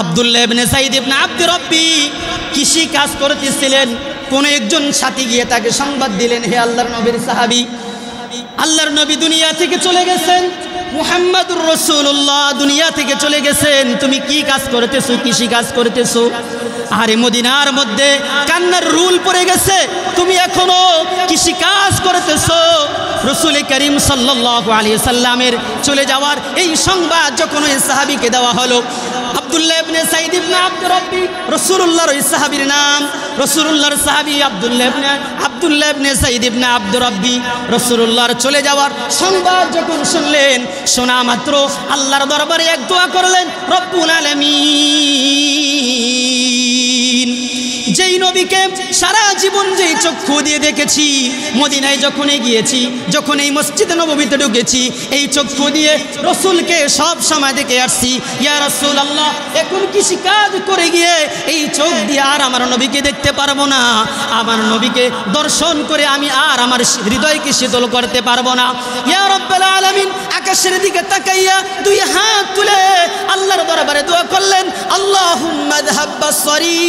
আব্দুল্লাহ ইবনে সাইদ ইবনে আব্দুর রাব্বি কৃষি কাজ করতেছিলেন। কোন একজন সাথী গিয়ে তাকে সংবাদ দিলেন, হে আল্লাহর নবীর সাহাবী, আল্লাহর নবী দুনিয়া থেকে চলে গেছেন, মুহাম্মাদুর রাসূলুল্লাহ দুনিয়া থেকে চলে গেছেন, তুমি কি কাজ করতেছো? কৃষি কাজ করতেছো। আরে মদিনার মধ্যে কান্নার রুল পড়ে গেছে, তুমি এখনো কৃষি কাজ করতেছো। রাসূল করিম সাল্লাল্লাহু আলাইহি সাল্লামের চলে যাওয়ার এই সংবাদ যখন ওই সাহাবীকে দেওয়া হলো, আব্দুল্লাহ ইবনে সাইদ ইবনে আব্দুর রাব্বি, রাসূলুল্লাহর ওই সাহাবীর নাম, রাসূলুল্লাহর সাহাবী আব্দুল্লাহ ইবনে সাইদ ইবনে আব্দুর রাব্বি রাসূলুল্লাহর চলে যাওয়ার সংবাদ যখন শুনলেন, শোনা মাত্র আল্লাহর দরবারে এক দোয়া করলেন, রব্বুল আলামিন, যেই নবীকে সারা জীবন যেই চক্ষু দিয়ে দেখেছি, মদিনায় যখন গিয়েছি, যখন এই মসজিদে নববীতে ঢুকেছি, এই চক্ষু দিয়ে রসুলকে সব সময় দেখে আসছি, ইয়া রাসূলুল্লাহ, এখন কৃষি কাজ করে গিয়ে এই চোখ দিয়ে আর আমার নবীকে দেখতে পারবো না, আমার নবীকে দর্শন করে আমি আর আমার হৃদয়কে শীতল করতে পারবো না। ইয়া রাব্বুল আলামিন, আকাশের দিকে তাকাইয়া দুই হাত তুলে আল্লাহর দরবারে দোয়া করলেন, আল্লাহুম্মা যহাব বাসরি,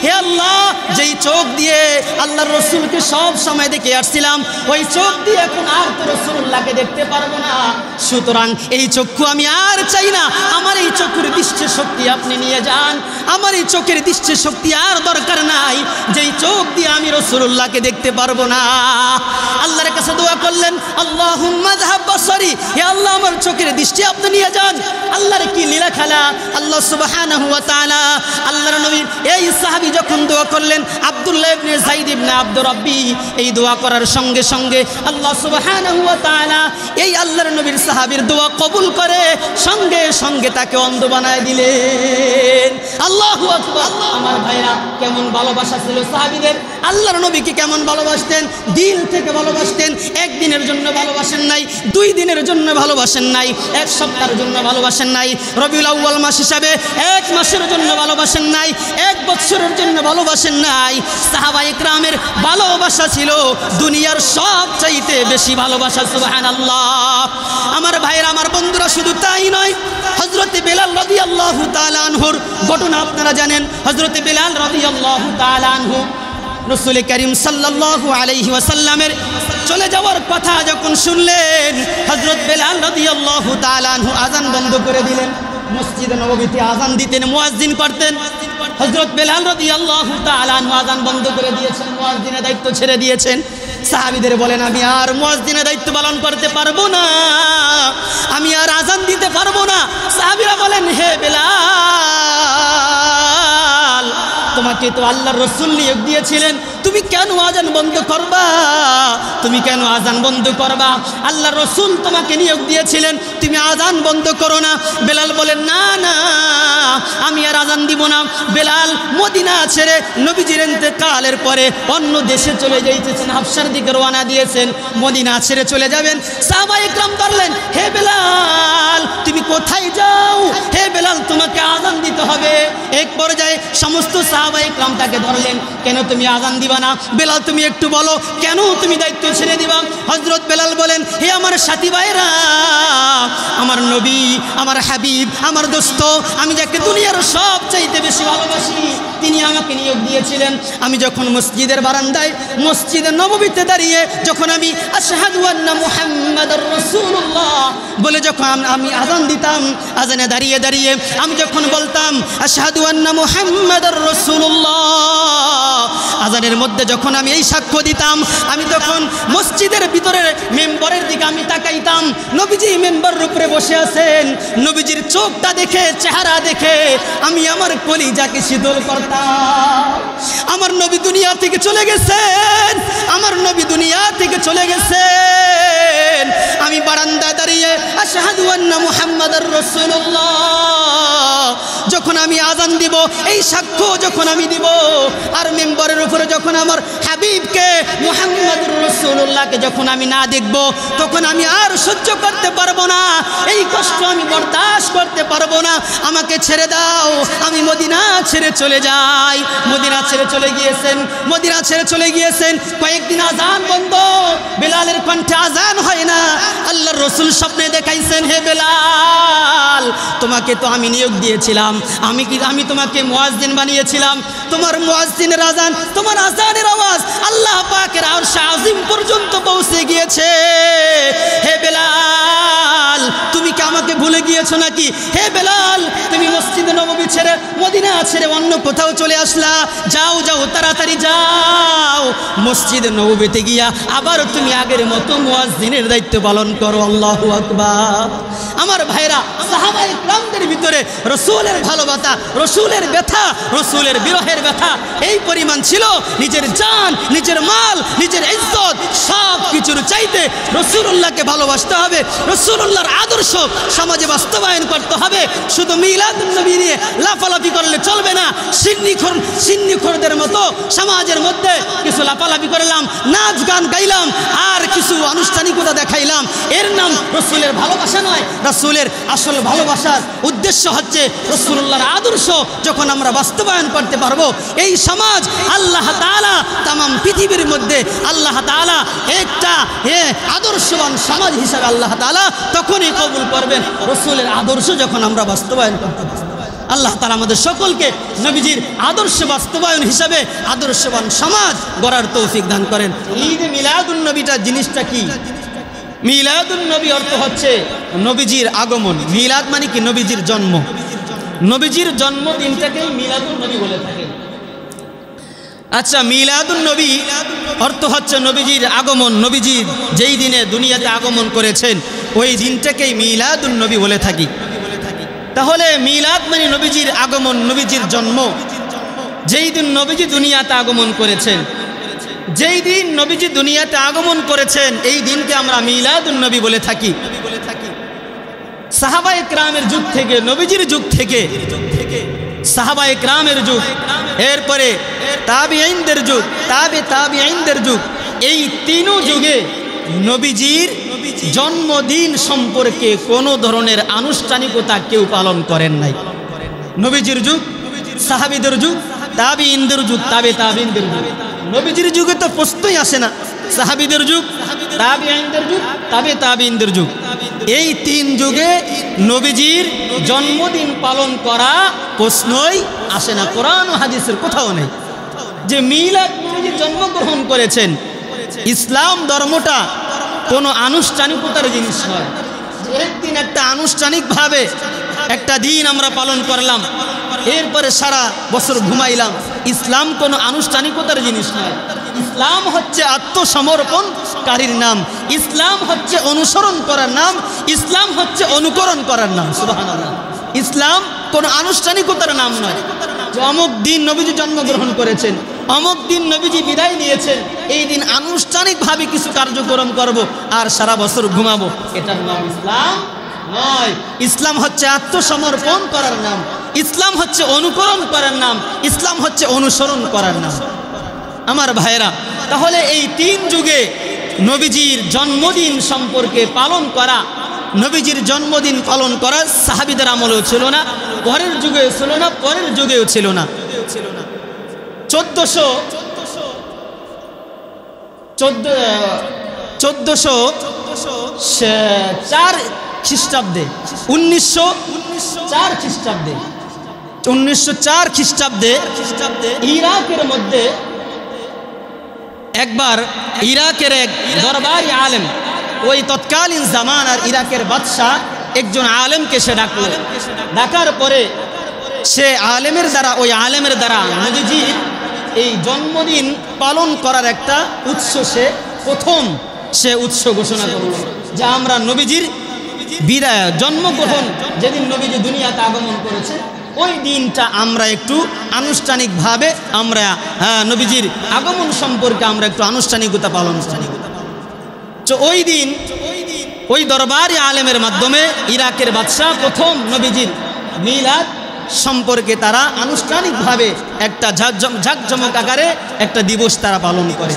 হে আল্লাহ, যেই চোখ দিয়ে আল্লাহর রসুলকে সব সময় দেখে আসছিলাম, ওই চোখ দিয়ে এখন আর তো রসুল্লাহকে দেখতে পারবো না, সুতরাং এই চক্ষু আমি আর চাই না, আমার এই চক্ষুর দৃষ্টি শক্তি আপনি নিয়ে যান, আমার এই চোখের দৃষ্টি শক্তি আর দরকার নাই, যেই চোখ দিয়ে আমি রসুল্লাহকে দেখতে পারবো না। আল্লাহর কাছে দোয়া করলেন, আল্লাহুম্মা যহাব বাসরি, হে আল্লাহ, আমার চোখের দৃষ্টি আপনি নিয়ে যান। আল্লাহর কি লীলা খেলা! আল্লাহ সুবহানাহু ওয়া তাআলা আল্লাহর নবীর এই সাহাবী যখন দোয়া করলেন, আব্দুল্লাহ ইবনে সাইদ ইবনে আব্দুর রাব্বি, এই দোয়া করার সঙ্গে সঙ্গে আল্লাহ সুবহানাহু ওয়া তাআলা এই আল্লাহর নবীর সাহাবীর দোয়া কবুল করে সঙ্গে সঙ্গে তাকে অন্ধ বানায় দিলেন। আল্লাহু আকবার! আমার ভাইরা, কেমন ভালোবাসা ছিল সাহাবীদের! আল্লাহর নবীকে কেমন ভালোবাসতেন, দিল থেকে ভালোবাসতেন। একদিনের জন্য ভালোবাসেন নাই, 2 দিনের জন্য ভালোবাসেন নাই, 1 সপ্তাহের জন্য ভালোবাসেন নাই, রবিউল আউয়াল মাস হিসাবে 1 মাসের জন্য ভালোবাসেন নাই, 1 বছরের জন্য ভালোবাসেন নাই। সাহাবায়ে কেরামের ভালোবাসা ছিল দুনিয়ার সবচাইতে বেশি ভালোবাসা। সুবহানাল্লাহ! আমার ভাইরা, আমার বন্ধুরা, শুধু তাই নয়, হযরতে বেলাল রাদিয়াল্লাহু তাআলা আনহুর ঘটনা আপনারা জানেন। হযরতে বেলাল রাদিয়াল্লাহু তাআলা আনহু রাসূল করিম সাল্লাল্লাহু আলাইহি ওয়াসাল্লামের চলে যাওয়ার কথা যখন শুনলেন, হযরত বেলাল রাদিয়াল্লাহু তাআলা আনহু আযান বন্ধ করে দিলেন। মসজিদে নববীতে আযান দিতেন, মুয়াজ্জিন করতেন। হযরত বেলাল রাদিয়াল্লাহু তাআলা আনহু আযান বন্ধ করে দিয়েছেন, মুয়াজ্জিনের দায়িত্ব ছেড়ে দিয়েছেন। সাহাবীদের বলেন, আমি আর মুয়াজ্জিনের দায়িত্ব পালন করতে পারবো না, আমি আর আযান দিতে পারবো না। সাহাবীরা বলেন, হে বেলাল, তোমাকে তো আল্লাহর রাসূল নিয়োগ দিয়েছিলেন, তুমি কেন আযান বন্ধ করবা? তুমি কেন আযান বন্ধ করবা? আল্লাহর রাসূল তোমাকে নিয়োগ দিয়েছিলেন, তুমি আযান বন্ধ করো না। বেলাল বলেন, না না, আমি আর আযান দিব না। বেলাল মদিনা ছেড়ে নবীজির ইন্তেকালের পরে অন্য দেশে চলে যাইতেছেন, হাবশার দিকে রওনা দিয়েছেন, মদিনা ছেড়ে চলে যাবেন। সাহাবায়ে কেরাম বললেন, হে বেলাল, তুমি কোথায় যাও? হে বেলাল, তোমাকে আযান দিতে হবে। এক পর্যায়ে সমস্ত সাহাবায়ে কেরাম তাকে ধরলেন, কেন তুমি আযান দিবা না? বেলাল, তুমি একটু বলো, কেন তুমি দায়িত্ব ছেড়ে দিবা? হযরত বেলাল বলেন, হে আমার সাথী ভাইরা, আমার নবী, আমার হাবিব, আমার দোস্ত, আমি যাকে দুনিয়ার সব চাইতে বেশি ভালোবাসি, তিনি আমাকে নিয়োগ দিয়েছিলেন। আমি যখন মসজিদের বারান্দায়, মসজিদের নববীতে দাঁড়িয়ে যখন আমি আশহাদু আন্না মুহাম্মাদুর রাসূলুল্লাহ বলে যখন আমি আযান দিতাম, আযানে দাঁড়িয়ে দাঁড়িয়ে আমি যখন বলতাম আশহাদু আন্না মুহাম্মাদুর রাসূলুল্লাহ, আযানের মধ্যে যখন আমি এই সাক্ষ্য দিতাম, আমি তখন মসজিদের ভিতরে মেম্বরের দিকে আমি তাকাইতাম, নবীজি মেম্বরের উপরে বসে আছেন, নবীজির চোখটা দেখে, চেহারা দেখে আমি আমার কলিজাকে শীতল করতাম। আমার নবী দুনিয়া থেকে চলে গেছেন, আমার নবী দুনিয়া থেকে চলে গেছেন। আমি বারান্দা দাঁড়িয়ে আশহাদু আন্না মুহাম্মাদুর রাসূলুল্লাহ যখন আমি আযান দিব, এই সাক্ষ্য যখন আমি দিব, আর মেম্বরের উপরে যখন আমার হাবিবকে মুহাম্মাদুর রাসূলুল্লাহকে যখন আমি না দেখব, তখন আমি আর সহ্য করতে পারবো না, এই কষ্ট আমি বরদাস্ত করতে পারবো না, আমাকে ছেড়ে দাও, আমি মদিনা ছেড়ে চলে যাই। মদিনা ছেড়ে চলে গিয়েছেন, মদিনা ছেড়ে চলে গিয়েছেন। কয়েকদিন আযান বন্ধ, বেলালের কণ্ঠে আযান হয় না। আল্লাহর রাসূল স্বপ্নে দেখাইছেন, হে বেলাল, তোমাকে তো আমি নিয়োগ দিয়েছিলাম, আমি আমি তোমাকে মুয়াজ্জিন বানিয়েছিলাম, তোমার মুয়াজ্জিনের আজান, তোমার আজানের আওয়াজ আল্লাহ পাকের আরশ আজিম পর্যন্ত পৌঁছে গিয়েছে। হে বেলাল, তুমি কি আমাকে ভুলে গিয়েছো নাকি? হে বেলাল, তুমি মসজিদে নববী ছেড়ে, মদিনা ছেড়ে অন্য কোথাও চলে আসলা? যাও যাও, তাড়াতাড়ি যাও, মসজিদে নববীতে গিয়া আবার তুমি আগের মতো মুয়াজ্জিনের দায়িত্ব পালন করো। আল্লাহু আকবার। আমার ভাইরা, সাহাবায়ে কিরামদের ভিতরে রাসূলের ভালোবাসা, রাসূলের ব্যথা, রাসূলের বিরহের ব্যথা এই পরিমাণ ছিল, নিজের জান, নিজের মাল, নিজের ইজ্জত সব কিছুর চাইতে রাসূলুল্লাহকে ভালোবাসতে হবে, রাসূলুল্লাহর আদর্শ সমাজে বাস্তবায়ন করতে হবে। শুধু মিলাদুন নবী নিয়ে লাফালাফি করলে চলবে না। সিন্নিখোরদের মতো সমাজের মধ্যে কিছু লাফালাফি করলাম, নাচ গান গাইলাম, আর কিছু আনুষ্ঠানিকতা দেখাইলাম, এর নাম রাসূলের ভালোবাসা নয়। রাসূলের আসল ভালোবাসার উদ্দেশ্য হচ্ছে রাসূলুল্লাহর আদর্শ যখন আমরা বাস্তবায়ন করতে পারবো, এই সমাজ আল্লাহ তাআলা তামাম পৃথিবীর মধ্যে আল্লাহ তাআলা একটা আদর্শবান সমাজ হিসাবে আল্লাহ তাআলা তখনই কবুল করবেন রাসূলের আদর্শ যখন আমরা বাস্তবায়ন করতে পারবো। আল্লাহ তাআলা আমাদের সকলকে নবীজির আদর্শ বাস্তবায়ন হিসাবে আদর্শবান সমাজ গড়ার তৌফিক দান করেন। ঈদ মিলাদুন নবীটা জিনিসটা কি? মিলাদুন নবী অর্থ হচ্ছে নবীজির আগমন। মিলাদ মানে কি? নবীজির জন্ম। নবীজির জন্মদিনটাকেই মিলাদুন নবী বলে থাকেন। আচ্ছা, মিলাদুন নবী অর্থ হচ্ছে নবীজির আগমন। নবীজি যেই দিনে দুনিয়াতে আগমন করেছেন ওই দিনটাকেই মিলাদুন নবী বলে থাকি। তাহলে মিলাদ মানে নবীজির আগমন, নবীজির জন্ম। যেই দিন নবীজি দুনিয়াতে আগমন করেছেন, যেই দিন নবীজি দুনিয়াতে আগমন করেছেন এই দিনকে আমরা মিলাদুন নবী বলে থাকি। সাহাবায়ে কিরামের যুগ থেকে, নবীজির যুগ থেকে, সাহাবায়ে কিরামের যুগ, এরপরে তাবিঈনদের যুগ, তাবিঈনদের যুগ, এই তিন যুগে নবীজির জন্মদিন সম্পর্কে কোনো ধরনের আনুষ্ঠানিকতা কেউ পালন করেন নাই। নবীজির যুগ, সাহাবীদের যুগ, তাবিঈনদের যুগ, তাবিঈনদের যুগ। নবীজির যুগে তো প্রশ্নই আসে না। সাহাবীদের যুগ, তাবিঈনদের যুগ, তাবিঈনদের যুগ, এই তিন যুগে নবীজির জন্মদিন পালন করা প্রশ্নই আসে না। কোরআন ও হাদিসের কোথাও নেই যে মিলাদ নবীজি জন্মগ্রহণ করেছেন। ইসলাম ধর্মটা কোনো আনুষ্ঠানিকতার জিনিস নয়। একদিন একটা আনুষ্ঠানিকভাবে একটা দিন আমরা পালন করলাম, এরপরে সারা বছর ঘুমাইলাম, ইসলাম কোনো আনুষ্ঠানিকতার জিনিস নয়। ইসলাম হচ্ছে আত্মসমর্পণকারীর নাম, ইসলাম হচ্ছে অনুসরণ করার নাম, ইসলাম হচ্ছে অনুকরণ করার নাম। সুবহানাল্লাহ। ইসলাম কোনো আনুষ্ঠানিকতার নাম নয় যে অমুক দিন নবীজি জন্মগ্রহণ করেছেন, অমুক দিন নবীজি বিদায় নিয়েছেন, এই দিন আনুষ্ঠানিকভাবে কিছু কার্যক্রম করব আর সারা বছর ঘুমাবো, এটার নাম ইসলাম নয়। ইসলাম হচ্ছে আত্মসমর্পণ করার নাম, ইসলাম হচ্ছে অনুকরণ করার নাম, ইসলাম হচ্ছে অনুসরণ করার নাম। আমার ভাইয়েরা, তাহলে এই তিন যুগে নবীজির জন্মদিন সম্পর্কে পালন করা, নবীজির জন্মদিন পালন করা সাহাবীদের আমলেও ছিল না, পরের যুগেও ছিল না, পরের যুগেও ছিল না। 1404 খ্রিস্টাব্দে, 1904 খ্রিস্টাব্দে, 1904 খ্রিস্টাব্দে ইরাকের মধ্যে একবার ইরাকের এক দরবারি আলেম, ওই তৎকালীন জামানার ইরাকের বাদশাহ একজন আলেমকে সে ডাকল। ডাকার পরে সে আলেমের দ্বারা, ওই আলেমের দ্বারা নবীজির এই জন্মদিন পালন করার একটা উৎস, সে উৎস ঘোষণা করল যে আমরা নবীজির বিদায়, জন্মগ্রহণ, যেদিন নবীজি দুনিয়াতে আগমন করেছে ওই দিনটা আমরা একটু আনুষ্ঠানিকভাবে আমরা নবীজির আগমন সম্পর্কে আমরা একটু আনুষ্ঠানিকতা পালন করি। তো ওই দিন ওই দরবারি আলেমের মাধ্যমে ইরাকের বাদশাহ প্রথম নবীজির মিলাদ সম্পর্কে তারা আনুষ্ঠানিকভাবে একটা ঝাঁকজমক আকারে একটা দিবস তারা পালন করে।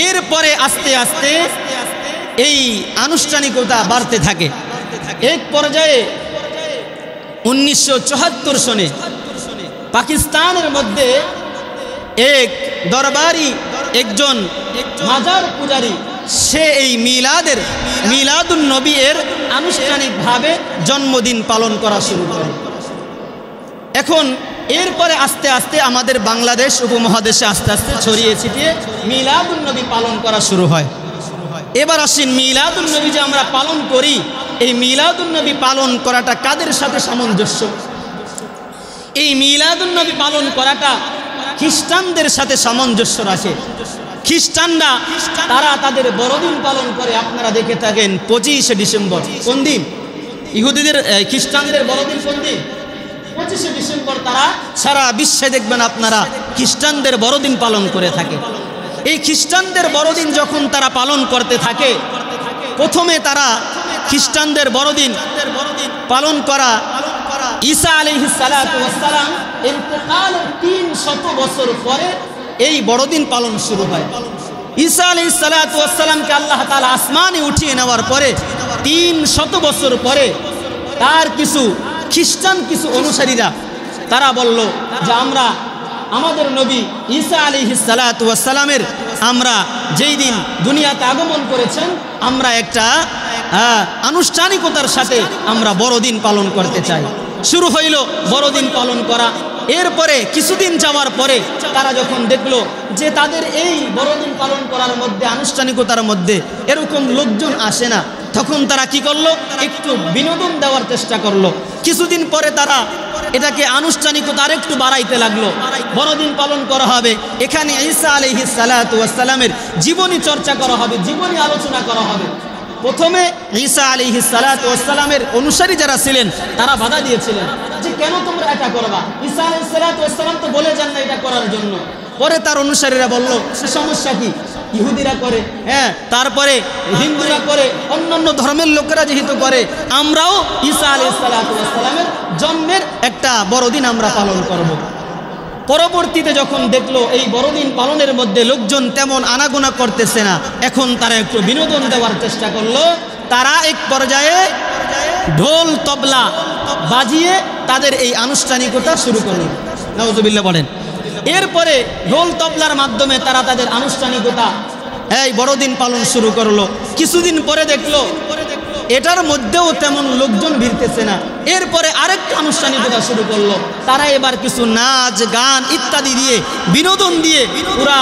এরপরে আস্তে আস্তে এই আনুষ্ঠানিকতা বাড়তে থাকে। এক পর্যায়ে 1974 সনে পাকিস্তানের মধ্যে এক দরবারি, একজন মাজার পূজারী, সে এই মিলাদুন নবী এর আনুষ্ঠানিকভাবে জন্মদিন পালন করা শুরু করে। এখন এরপরে আস্তে আস্তে আমাদের বাংলাদেশ উপমহাদেশে আস্তে আস্তে ছড়িয়ে ছিটিয়ে মিলাদুন্নবী পালন করা শুরু হয়। এবার আসেন, মিলাদুন্নবী যে আমরা পালন করি, এই মিলাদুন্নবী পালন করাটা কাদের সাথে সামঞ্জস্য? এই মিলাদুন্নবী পালন করাটা খ্রিস্টানদের সাথে সামঞ্জস্য রাখে। খ্রিস্টানরা তারা তাদের বড়দিন পালন করে, আপনারা দেখে থাকেন 25শে ডিসেম্বর। কোন দিন? ইহুদিদের খ্রিস্টানদের বড়দিন কোন দিন? 25শে ডিসেম্বর। তারা সারা বিশ্বে দেখবেন আপনারা খ্রিস্টানদের বড়দিন পালন করে থাকে। এই খ্রিস্টানদের বড়দিন যখন তারা পালন করতে থাকে, প্রথমে তারা খ্রিস্টানদের বড়দিন পালন করা ঈসা আলাইহিস সালাতু ওয়াস সালাম ইন্তেকালের 300 বছর পরে এই বড়দিন পালন শুরু হয়। ঈসা আলাইহিস সালাতু ওয়াস সালামকে আল্লাহ তাআলা আসমানে উঠিয়ে নেওয়ার পরে 300 বছর পরে তার কিছু খ্রিস্টান কিছু অনুসারীরা তারা বলল যে আমরা আমাদের নবী ঈসা আলাইহিস সালাতু ওয়াস সালামের আমরা যেই দিন দুনিয়াতে আগমন করেছেন, আমরা একটা আনুষ্ঠানিকতার সাথে আমরা বড়দিন পালন করতে চাই। শুরু হইল বড়দিন পালন করা। এরপরে কিছুদিন যাওয়ার পরে তারা যখন দেখলো যে তাদের এই বড়দিন পালন করার মধ্যে, আনুষ্ঠানিকতার মধ্যে এরকম লোকজন আসে না, তখন তারা কি করলো? একটু বিনোদন দেওয়ার চেষ্টা করলো। কিছুদিন পরে তারা এটাকে আনুষ্ঠানিকতা আরেকটু বাড়াইতে লাগলো। বড়দিন পালন করা হবে, এখানে ঈসা আলাইহিস সালাতু ওয়াস সালামের জীবনী চর্চা করা হবে, জীবনী আলোচনা করা হবে। প্রথমে ঈসা আলাইহিস সালাতু ওয়াস সালামের অনুসারী যারা ছিলেন তারা বাধা দিয়েছিলেন যে কেন তোমরা এটা করবা? ঈসা আলাইহিস সালাতু ওয়াস সালাম তো বলে যান না এটা করার জন্য। পরে তার অনুসারীরা বলল, সমস্যা কি? ইহুদিরা করে, হ্যাঁ, তারপরে হিন্দুরা করে, অন্যান্য ধর্মের লোকেরা যেহেতু করে, আমরাও ঈসা আলাইহিস সালাতু ওয়াস সালামের জন্মের একটা বড়দিন আমরা পালন করব। পরবর্তীতে যখন দেখলো এই বড়দিন পালনের মধ্যে লোকজন তেমন আনাগোনা করতেছে না, এখন তারা একটু বিনোদন দেওয়ার চেষ্টা করলো। তারা এক পর্যায়ে ঢোল তবলা বাজিয়ে তাদের এই আনুষ্ঠানিকতা শুরু করলো। নাউজুবিল্লাহ বলেন। এরপরে ঢোল তবলার মাধ্যমে তারা তাদের আনুষ্ঠানিকতা এই বড়দিন পালন শুরু করলো। কিছুদিন পরে দেখলো এটার মধ্যেও তেমন লোকজন ভিড়তেছে না। এরপরে আরেকটা আনুষ্ঠানিকতা শুরু করলো। তারা এবার কিছু নাচ গান ইত্যাদি দিয়ে, বিনোদন দিয়ে পুরা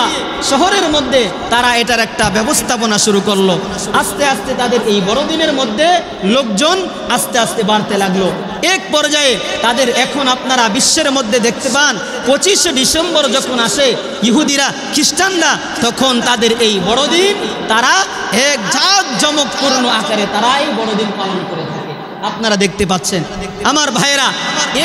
শহরের মধ্যে তারা এটার একটা ব্যবস্থাপনা শুরু করলো। আস্তে আস্তে তাদের এই বড়দিনের মধ্যে লোকজন আস্তে আস্তে বাড়তে লাগলো। এক পর্যায়ে তাদের এখন আপনারা বিশ্বের মধ্যে দেখতে পান 25শে ডিসেম্বর যখন আসে ইহুদিরা, খ্রিস্টানরা, তখন তাদের এই বড়দিন তারা এক জাঁকজমকপূর্ণ আকারে তারা এই বড়দিন পালন করে থাকে। আপনারা দেখতে পাচ্ছেন আমার ভাইয়েরা,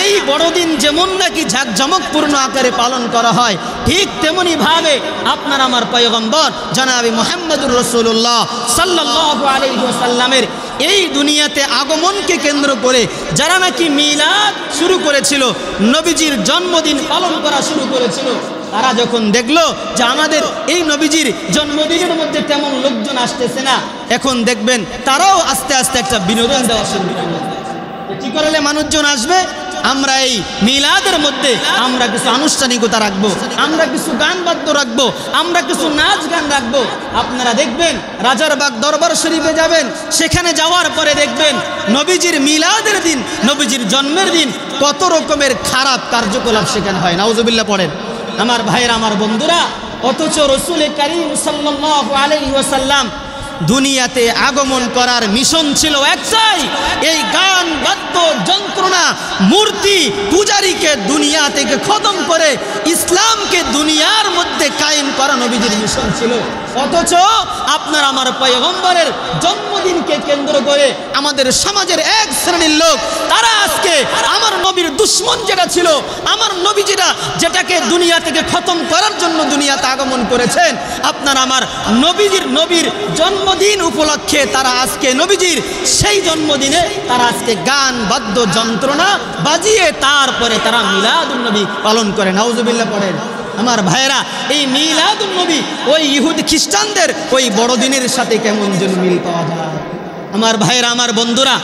এই বড়দিন যেমন নাকি জাঁকজমকপূর্ণ আকারে পালন করা হয়, ঠিক তেমনি ভাবে আপনার আমার পয়গম্বর জনাবে মুহাম্মদুর রাসূলুল্লাহ সাল্লাল্লাহু আলাইহি ওয়াসাল্লামের এই দুনিয়াতে আগমনকে কেন্দ্র করে যারা নাকি মিলাদ শুরু করেছিল, নবীজির জন্মদিন পালন করা শুরু করেছিল, তারা যখন দেখলো যে আমাদের এই নবীজির জন্মদিনের মধ্যে তেমন লোকজন আসতেছে না, এখন দেখবেন তারাও আস্তে আস্তে একটা বিনোদন দেওয়া শুরু করলো। কি করলে মানুষজন আসবে? আমরা এই মিলাদের মধ্যে আমরা কিছু আনুষ্ঠানিকতা রাখবো, আমরা কিছু গান বাদ্য রাখবো, আমরা কিছু নাচ গান রাখবো। আপনারা দেখবেন রাজারবাগ দরবার শরীফে যাবেন, সেখানে যাওয়ার পরে দেখবেন নবীজির মিলাদের দিন, নবীজির জন্মের দিন কত রকমের খারাপ কার্যকলাপ সেখানে হয়। নাউজুবিল্লাহ পড়েন আমার ভাইয়েরা, আমার বন্ধুরা। অথচ রাসূল কারীম সাল্লাল্লাহু আলাইহি ওয়াসাল্লাম দুনিয়াতে আগমন করার মিশন ছিল একটাই, এই গান বাদ্য যন্ত্রণা মূর্তি পূজারীকে দুনিয়া থেকে খতম করে ইসলামকে দুনিয়ার মধ্যে কায়েম করা নবীজির মিশন ছিল। অথচ আপনার আমার পয়গম্বরের জন্মদিনকে কেন্দ্র করে আমাদের সমাজের এক শ্রেণীর লোক তারা আজকে আমার নবীর দুশ্মন যেটা ছিল, আমার নবীজিরা যেটাকে দুনিয়া থেকে খতম করার জন্য দুনিয়াতে আগমন করেছেন, আপনার আমার নবীর জন্মদিন উপলক্ষে তারা আজকে নবীজির সেই জন্মদিনে তারা আজকে গান বাদ্য যন্ত্রণা বাজিয়ে তারপরে তারা মিলাদুন নবী পালন করে। নাউজুবিল্লাহ পড়েন আমার ভাইয়েরা। এই মিলাদুন নবী ওই ইহুদি খ্রিস্টানদের ওই বড়দিনের সাথে কেমন যেন মিল পাওয়া যায়। আমার ভাইয়েরা, আমার বন্ধুরা,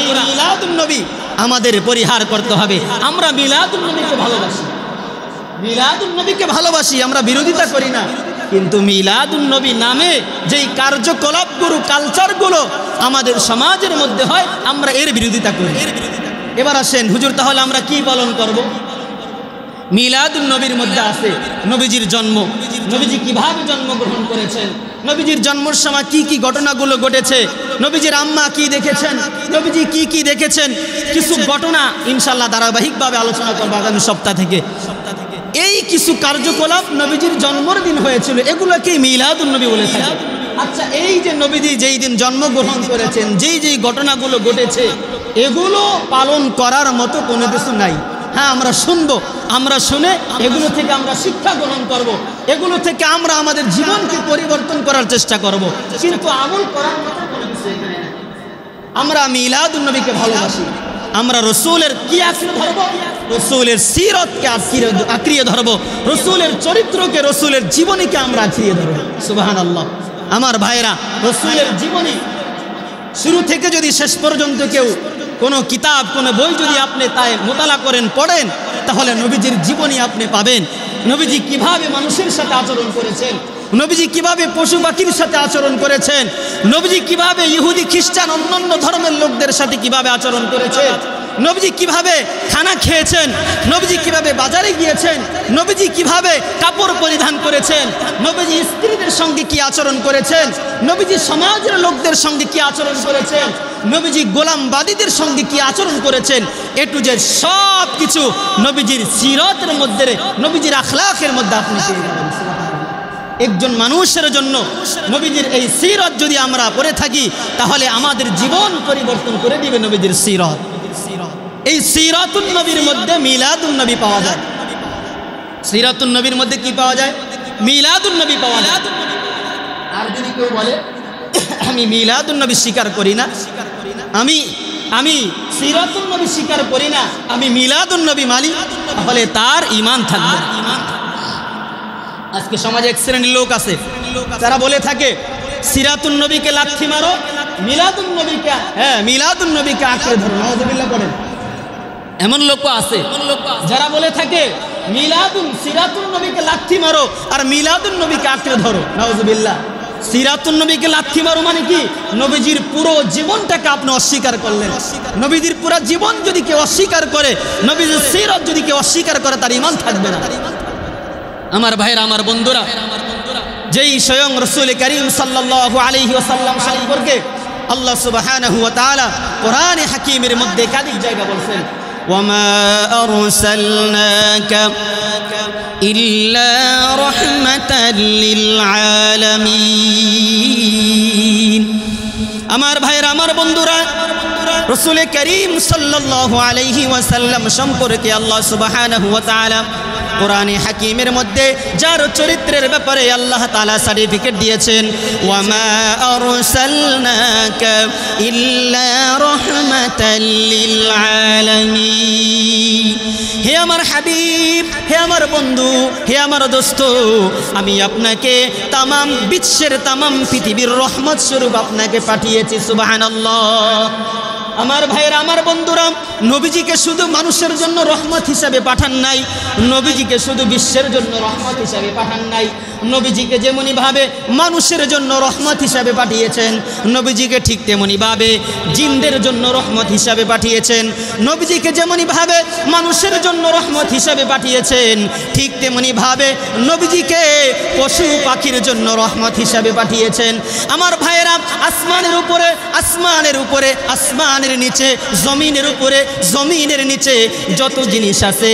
এই মিলাদুন নবী আমাদের পরিহার করতে হবে। আমরা মিলাদুন নবীকে ভালোবাসি, মিলাদুন নবীকে ভালোবাসি, আমরা বিরোধিতা করি না, কিন্তু মিলাদুন নবী নামে যেই কার্যকলাপগুলো কালচারগুলো আমাদের সমাজের মধ্যে হয় আমরা এর বিরোধিতা করি। এবার আসেন হুজুর, তাহলে আমরা কি পালন করব? মিলাদুন নবীর মধ্যে আছে নবীজির জন্ম, নবীজি কিভাবে জন্মগ্রহণ করেছেন, নবীজির জন্মের সময় কি কি ঘটনাগুলো ঘটেছে, নবীজির আম্মা কি দেখেছেন, নবীজি কি কি দেখেছেন, কিছু ঘটনা ইনশাআল্লাহ ধারাবাহিকভাবে আলোচনা করবো আগামী সপ্তাহ থেকে। এই কিছু কার্যকলাপ নবীজির জন্মের দিন হয়েছিল, এগুলোকে মিলাদুন নবী বলে থাকে। আচ্ছা, এই যে নবীজি যেই দিন জন্মগ্রহণ করেছেন, যেই ঘটনাগুলো ঘটেছে, এগুলো পালন করার মতো কোনো কিছু নাই। হ্যাঁ, আমরা শুনবো, আমরা শুনে এগুলো থেকে আমরা শিক্ষা গ্রহণ করব, এগুলো থেকে আমরা আমাদের জীবনকে পরিবর্তন করার চেষ্টা করব, কিন্তু আমল করার মতো কোনো কিছু এখানে নাই। আমরা মিলাদুন নবীকে ভালোবাসি, আমরা রসুলের কি আঁকড়ে ধরবো, রসুলের সিরতকে আঁকড়িয়ে ধরবো, রসুলের চরিত্রকে, রসুলের জীবনীকে আমরা আঁকড়িয়ে ধরবো। সুবহানাল্লাহ। আমার ভাইরা, রসুলের জীবনী শুরু থেকে যদি শেষ পর্যন্ত কেউ কোনো কিতাব, কোনো বই যদি আপনি তাই মোতালা করেন, পড়েন, তাহলে নবীজির জীবনী আপনি পাবেন। নবীজি কিভাবে মানুষের সাথে আচরণ করেছেন, নবীজি কিভাবে পশু পাখির সাথে আচরণ করেছেন, নবীজি কিভাবে ইহুদি খ্রিস্টান অন্যান্য ধর্মের লোকদের সাথে কিভাবে আচরণ করেছেন, নবীজি কিভাবে খানা খেয়েছেন, নবীজি কিভাবে বাজারে গিয়েছেন, নবীজি কিভাবে কাপড় পরিধান করেছেন, নবীজি স্ত্রীদের সঙ্গে কি আচরণ করেছেন, নবীজি সমাজের লোকদের সঙ্গে কি আচরণ করেছেন, নবীজি গোলামবাদীদের সঙ্গে কি আচরণ করেছেন, এ টু জেড সব কিছু নবীজির সিরতের মধ্যে, নবীজির আখলাকের মধ্যে আপনি পেয়ে যাবেন। একজন মানুষের জন্য নবীজির এই সিরত যদি আমরা পড়ে থাকি, তাহলে আমাদের জীবন পরিবর্তন করে দিবে নবীজির সিরত। এই সিরাতুন নবীর মধ্যে মিলাদুন নবী পাওয়া যায়। সিরাতুন নবীর মধ্যে কি পাওয়া যায়? মিলাদুন নবী পাওয়া যায়। আর যদি কেউ বলে আমি মিলাদুন নবী স্বীকার করি না, আমি সিরাতুন নবী স্বীকার করি না, আমি মিলাদুন নবী মানি, তাহলে তার ঈমান থাকবে না। আজকে সমাজে এক শ্রেণীর লোক আছে, তারা বলে থাকে সিরাতুন নবীকে লাথি মারো, মিলাদুন নবীকে মিলাদুন নবীকে আঁকড়ে ধরো। নাউযুবিল্লাহ করেন। এমন লোক আছে যারা বলে থাকে সিরাতুন নবীকে লাথি মারো আর মিলাদুন নবীকে আঁকড়ে ধরো। নাউযুবিল্লাহ। সিরাতুন নবীকে লাথি মারো মানে কি? নবীজির পুরো জীবনটাকে আপনি অস্বীকার করলেন। নবীজির পুরো জীবন যদি কেউ অস্বীকার করে, নবীজির সিরাত যদি কেউ অস্বীকার করে, তার ঈমান থাকবে না। আমার ভাইরা, আমার বন্ধুরা, যেই স্বয়ং রাসূল করিম সাল্লাল্লাহু আলাইহি ওয়াসাল্লাম সম্পর্কে আল্লাহ সুবহানাহু ওয়া তাআলা কোরআনে হাকীমের মধ্যে একাধিক জায়গা বলেন, ওয়ামা আরসালনাকা ইল্লা রাহমাতাল লিল আলামিন। আমার ভাইরা, আমার বন্ধুরা, রাসূল করিম সাল্লাল্লাহু আলাইহি ওয়াসাল্লাম সম্পর্কে আল্লাহ সুবহানাহু ওয়া তাআলা কোরআনে হাকীমের মধ্যে যার চরিত্রের ব্যাপারে আল্লাহ তাআলা সার্টিফিকেট দিয়েছেন, ওয়ামা আরসালনাকা ইল্লা রাহমাতাল লিল আলামিন। হে আমার হাবিব, হে আমার বন্ধু, হে আমার দোস্ত, আমি আপনাকে তামাম বিশ্বের, তামাম পৃথিবীর রহমত স্বরূপ আপনাকে পাঠিয়েছি। সুবহানাল্লাহ। আমার ভাইরা, আমার বন্ধুরা, নবীজিকে শুধু মানুষের জন্য রহমত হিসাবে পাঠান নাই, নবীজিকে শুধু বিশ্বের জন্য রহমত হিসাবে পাঠান নাই, নবীজিকে যেমনি ভাবে মানুষের জন্য রহমত হিসাবে পাঠিয়েছেন, নবীজিকে ঠিক তেমনি ভাবে জিনদের জন্য রহমত হিসাবে পাঠিয়েছেন। নবীজিকে যেমনি ভাবে মানুষের জন্য রহমত হিসাবে পাঠিয়েছেন, ঠিক তেমনি ভাবে নবীজিকে পশু পাখির জন্য রহমত হিসাবে পাঠিয়েছেন। আমার ভাইয়েরা, আসমানের উপরে, আসমানের উপরে, আসমানের নিচে, জমিনের উপরে, জমিনের নিচে যত জিনিস আছে,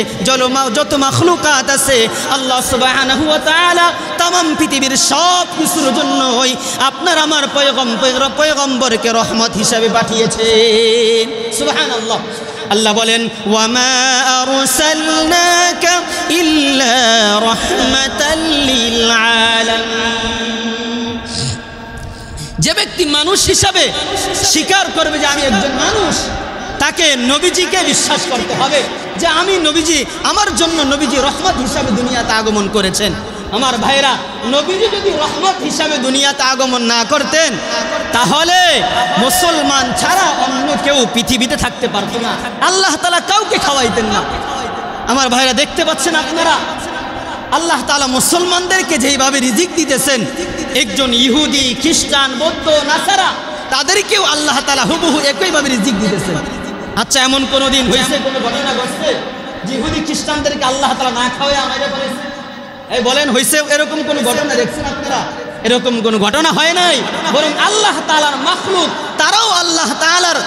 যত মাখলুকাত আছে, আল্লাহ সুবহানাহু ওয়া তাআলা তামাম পৃথিবীর সব কিছুর জন্যই আপনার আমার পয়গম্বরকে রহমত হিসাবে পাঠিয়েছেন। সুবহানাল্লাহ। আল্লাহ বলেন, ওয়ামা আরসালনাকা ইল্লা রাহমাতাল লিল আলামিন। যে ব্যক্তি মানুষ হিসাবে স্বীকার করবে যে আমি একজন মানুষ, তাকে নবীজিকে বিশ্বাস করতে হবে যে আমি নবীজি, আমার জন্য নবীজি রহমত হিসাবে দুনিয়াতে আগমন করেছেন। আমার ভাইরা, নবীজি যদি রহমত হিসাবে দুনিয়াতে আগমন না করতেন, তাহলে মুসলমান ছাড়া অন্য কেউ পৃথিবীতে থাকতে পারত না। আল্লাহ তাআলা কাউকে খাওয়াইতেন না। আমার ভাইরা, দেখতে পাচ্ছেন আপনারা, আল্লাহ তাআলা মুসলমানদেরকে যেইভাবে রিজিক দিতেছেন, একজন ইহুদি, খ্রিস্টান, বৌদ্ধ, নাসারা, তাদেরকেও আল্লাহ তাআলা হুবহু একইভাবে রিজিক দিতেছেন। আচ্ছা, এমন কোনো দিন হয়েছে, কোনো ঘটনা ঘটছে যে ইহুদি খ্রিস্টানদেরকে আল্লাহ তাআলা না খাওয়ায় আমাদের করেছে? এই বলেন হয়েছে এরকম কোন ঘটনা দেখছেন আপনারা? এরকম কোন ঘটনা হয় নাই, বরং আল্লাহ তাআলার মাখলুক, তারাও আল্লাহ তাআলার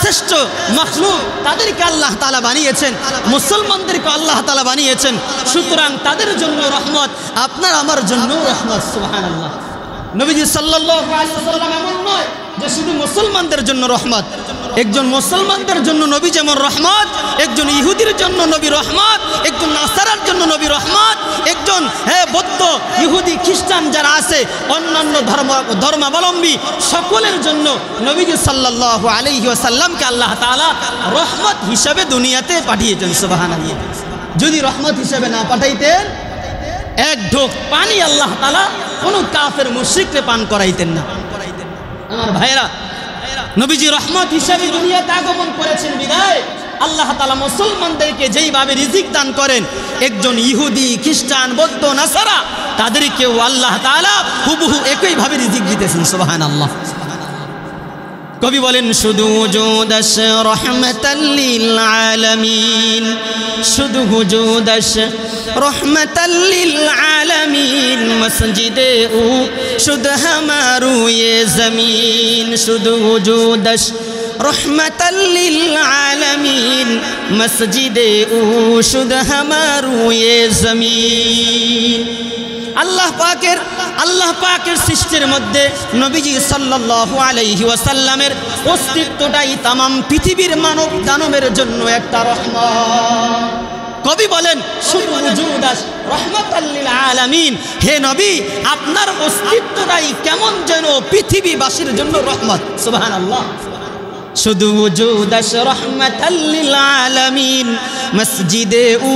শ্রেষ্ঠ মাখলুক, তাদেরকে আল্লাহ তাআলা বানিয়েছেন, মুসলমানদেরকে আল্লাহ তাআলা বানিয়েছেন। সুতরাং তাদের জন্য রহমত, আপনার আমার জন্য রহমত। সুবহানাল্লাহ। নবীজি সাল্লাল্লাহু আলাইহি ওয়াসাল্লাম এমন নয় যে শুধু মুসলমানদের জন্য রহমত। একজন মুসলমানদের জন্য নবী যেমন রহমত, একজন ইহুদির জন্য নবী রহমত, একজন নাসারার জন্য নবী রহমত, একজন বৌদ্ধ ইহুদি খ্রিস্টান যারা আছে অন্যান্য ধর্মাবলম্বী সকলের জন্য নবীজি সাল্লাল্লাহু আলাইহি ওয়াসাল্লামকে আল্লাহ তাআলা রহমত হিসাবে দুনিয়াতে পাঠিয়েছেন। সুবহানাল্লাহ। যদি রহমত হিসাবে না পাঠাইতেন, এক ঢোক পানি আল্লাহ তাআলা কোন কাফের মুশরিককে পান করাইতেন না। আমার ভাইরা, নবীজি রহমত হিসাবে দুনিয়াতে আগমন করেছেন বিদায় আল্লাহ তাআলা মুসলমানদেরকে যেইভাবে রিজিক দান করেন, একজন ইহুদি খ্রিস্টান বৌদ্ধ নাসারা তাদেরকেও আল্লাহ তাআলা হুবহু একইভাবে রিজিক দিতেছেন। সুবহানাল্লাহ। কবি বলেন শুধু জুদাস রহমাতাল লিল আলামিন, শুধু জুদাস রহমাতাল লিল আলামিন, মসজিদে ও শুধু হামারু ये জমিন, শুধু জুদাস রহমাতাল লিল আলামিন, মসজিদে ও শুধু হামারু ये জমিন। আল্লাহ পাকের সৃষ্টির মধ্যে নবীজি সাল্লাল্লাহু আলাইহি ওয়াসাল্লামের অস্তিত্বটাই তামাম পৃথিবীর মানব দানবের জন্য একটা রহমত। কবি বলেন শুধু জুদাস রহমাতাল লিল আলামিন, হে নবী আপনার অস্তিত্বটাই কেমন যেন পৃথিবীবাসীর জন্য রহমত। সুবহানাল্লাহ। শুধু জুদাস রহমাতাল লিল আলামিন, মসজিদে ও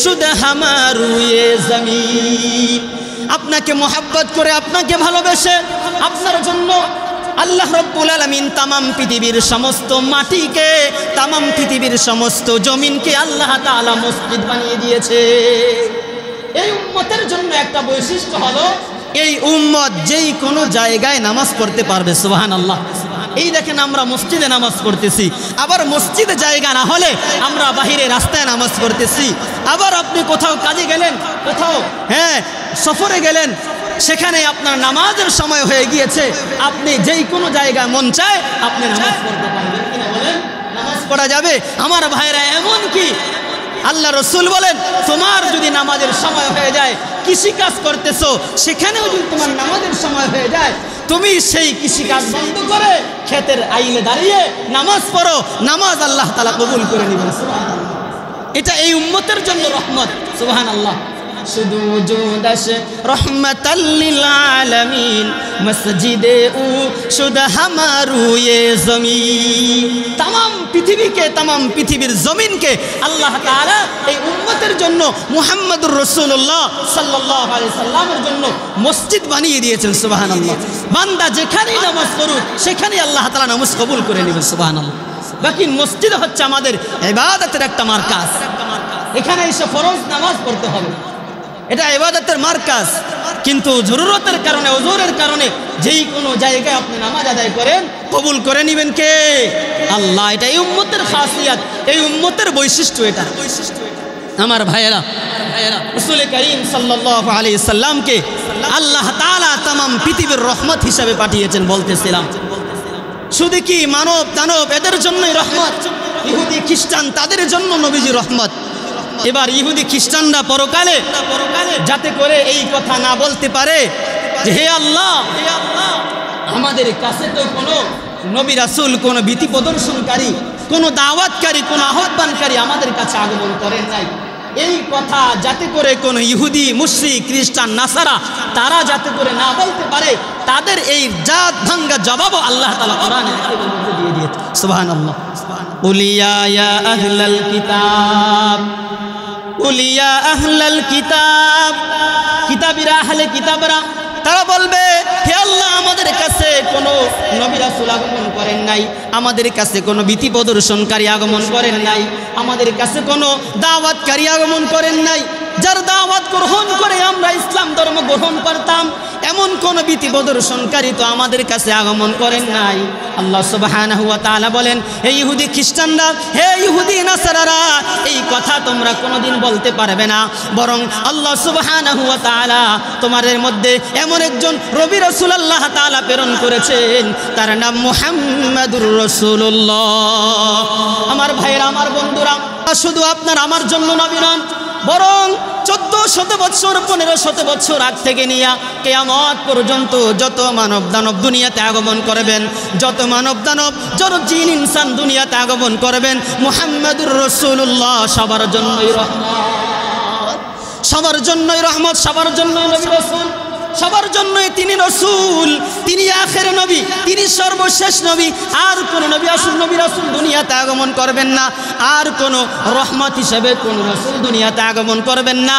শুধু হামারু ये জমিন। আপনাকে মোহাব্বত করে, আপনাকে ভালোবেসে, আপনার জন্য আল্লাহ রব্বুল আলামিন তামাম পৃথিবীর সমস্ত মাটিকে, তামাম পৃথিবীর সমস্ত জমিনকে আল্লাহ তাআলা মসজিদ বানিয়ে দিয়েছে। এই উম্মতের জন্য একটা বৈশিষ্ট্য হলো এই উম্মত যেই কোনো জায়গায় নামাজ পড়তে পারবে। সুবহানাল্লাহ। এই দেখেন আমরা মসজিদে নামাজ পড়তেছি, আবার মসজিদে জায়গা না হলে আমরা বাহিরে রাস্তায় নামাজ পড়তেছি। আবার আপনি কোথাও কাজে গেলেন, কোথাও সফরে গেলেন, সেখানে আপনার নামাজের সময় হয়ে গিয়েছে, আপনি যেই কোনো জায়গায় মন চায় আপনি নামাজ পড়তে পারবেন কিনা বলেন? নামাজ পড়া যাবে। আমার ভাইরা, এমন কি আল্লাহ রসুল বলেন তোমার যদি নামাজের সময় হয়ে যায়, কৃষিকাজ করতেছো, সেখানেও যদি তোমার নামাজের সময় হয়ে যায়, তুমি সেই কৃষিকাজ বন্ধ করে ক্ষেতের আইলে দাঁড়িয়ে নামাজ পড়ো, নামাজ আল্লাহ তাআলা কবুল করে নেবেন। এটা এই উম্মতের জন্য রহমত। সুবহানাল্লাহ। শুধু জুদাস রহমাতাল লিল আলামিন, মসজিদে ও শুধু হামারু ये জমিন। তামাম পৃথিবীকে, তামাম পৃথিবীর জমিনকে আল্লাহ তাআলা এই উম্মতের জন্য মুহাম্মদুর রাসূলুল্লাহ সাল্লাল্লাহু আলাইহি সাল্লামের জন্য মসজিদ বানিয়ে দিয়েছেন। সুবহানাল্লাহ। বান্দা যেখানেই নামাজ পড়ুক সেখানেই আল্লাহ তাআলা নামাজ কবুল করে নেবেন। সুবহানাল্লাহ। বাকি মসজিদ হচ্ছে আমাদের ইবাদতের একটা মারকাজ, এখানে এসে ফরজ নামাজ পড়তে হবে, এটা ইবাদতের মারকাজ। কিন্তু জরুরতের কারণে, ওজোরের কারণে যেই কোনো জায়গায় আপনি নামাজ আদায় করেন, কবুল করে নেবেন কে? আল্লাহ। এটা এই উম্মতের খাসিয়াত, এই উম্মতের বৈশিষ্ট্য। এটা আমার ভাইয়েরা, রাসূল করিম সাল্লাল্লাহু আলাইহি সাল্লামকে আল্লাহ তাআলা তামাম পৃথিবীর রহমত হিসাবে পাঠিয়েছেন। বলতেছিলাম শুধু কি মানব দানব এদের জন্যই রহমত, ইহুদি খ্রিস্টান তাদের জন্য নবীজি রহমত। এবার ইহুদি খ্রিস্টানরা পরকালে যাতে করে এই কথা না বলতে পারে যে হে আল্লাহ, আমাদের কাছে তো কোনো নবী রাসূল, কোনো ভীতি প্রদর্শনকারী, কোনো দাওয়াতকারী, কোনো আহ্বানকারী আমাদের কাছে আগমন করেন নাই, এই কথা যাতে করে কোনো ইহুদি মুশরিক খ্রিস্টান নাসারা তারা যাতে করে না বলতে পারে, তাদের এই জাত ভাঙ্গা জবাবও আল্লাহ তাআলা কোরআনে দিয়ে দিয়েছে। সুবহানাল্লাহ। উলিয়া ইয়া আহলাল কিতাব, উলিয়া আহলাল কিতাব, কিতাবীরা, আহলে কিতাবরা তারা বলবে হে আল্লাহ, আমাদের কাছে কোনো নবী রাসূল আগমন করেন নাই, আমাদের কাছে কোনো ভীতি প্রদর্শনকারী আগমন করেন নাই, আমাদের কাছে কোনো দাওয়াতকারী আগমন করেন নাই, যার দাওয়াত গ্রহণ করে আমরা ইসলাম ধর্ম গ্রহণ করতাম, এমন কোন ভীতি প্রদর্শনকারী তো আমাদের কাছে আগমন করেন নাই। আল্লাহ সুবহানাহু ওয়া তাআলা বলেন, হে ইহুদি খ্রিস্টানরা, হে ইহুদি নাসারারা, এই কথা তোমরা কোনোদিন বলতে পারবে না, বরং আল্লাহ সুবহানাহু ওয়া তাআলা তোমাদের মধ্যে এমন একজন নবী রাসূল আল্লাহ তাআলা প্রেরণ করেছেন, তার নাম মুহাম্মাদুর রাসূলুল্লাহ। আমার ভাইরা, আমার বন্ধুরা, শুধু আপনার আমার জন্য নবী নন, বরং 1400 বছর 1500 বছর আগ থেকে নিয়ে কিয়ামত পর্যন্ত যত মানব দানব দুনিয়াতে আগমন করবেন, যত মানব দানব যত জিন ইনসান দুনিয়াতে আগমন করবেন, মুহাম্মাদুর রাসূলুল্লাহ সবার জন্যই রহমত, সবার জন্যই রহমত, সবার জন্যই নবী রাসূল, সবার জন্যই তিনি রাসূল, তিনি আখের নবী, তিনি সর্বশেষ নবী। আর কোন নবী নবী রাসূল দুনিয়াতে আগমন করবেন না, আর কোন রহমত হিসেবে কোন রাসূল দুনিয়াতে আগমন করবেন না।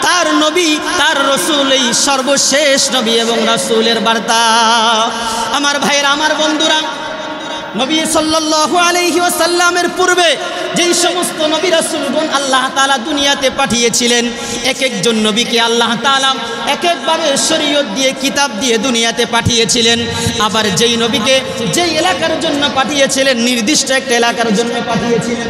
তার নবী, তার রাসূল এই সর্বশেষ নবী এবং রাসূলের বার্তা। আমার ভাইরা, আমার বন্ধুরা, নবী সাল্লাল্লাহু আলাইহি ওয়াসাল্লামের পূর্বে যেই সমস্ত নবী রাসূলগণ আল্লাহ তাআলা দুনিয়াতে পাঠিয়েছিলেন, এক একজন নবীকে আল্লাহ তাআলা এক একভাবে শরীয়ত দিয়ে, কিতাব দিয়ে দুনিয়াতে পাঠিয়েছিলেন। আবার যেই নবীকে যেই এলাকার জন্য পাঠিয়েছিলেন, নির্দিষ্ট একটা এলাকার জন্য পাঠিয়েছিলেন।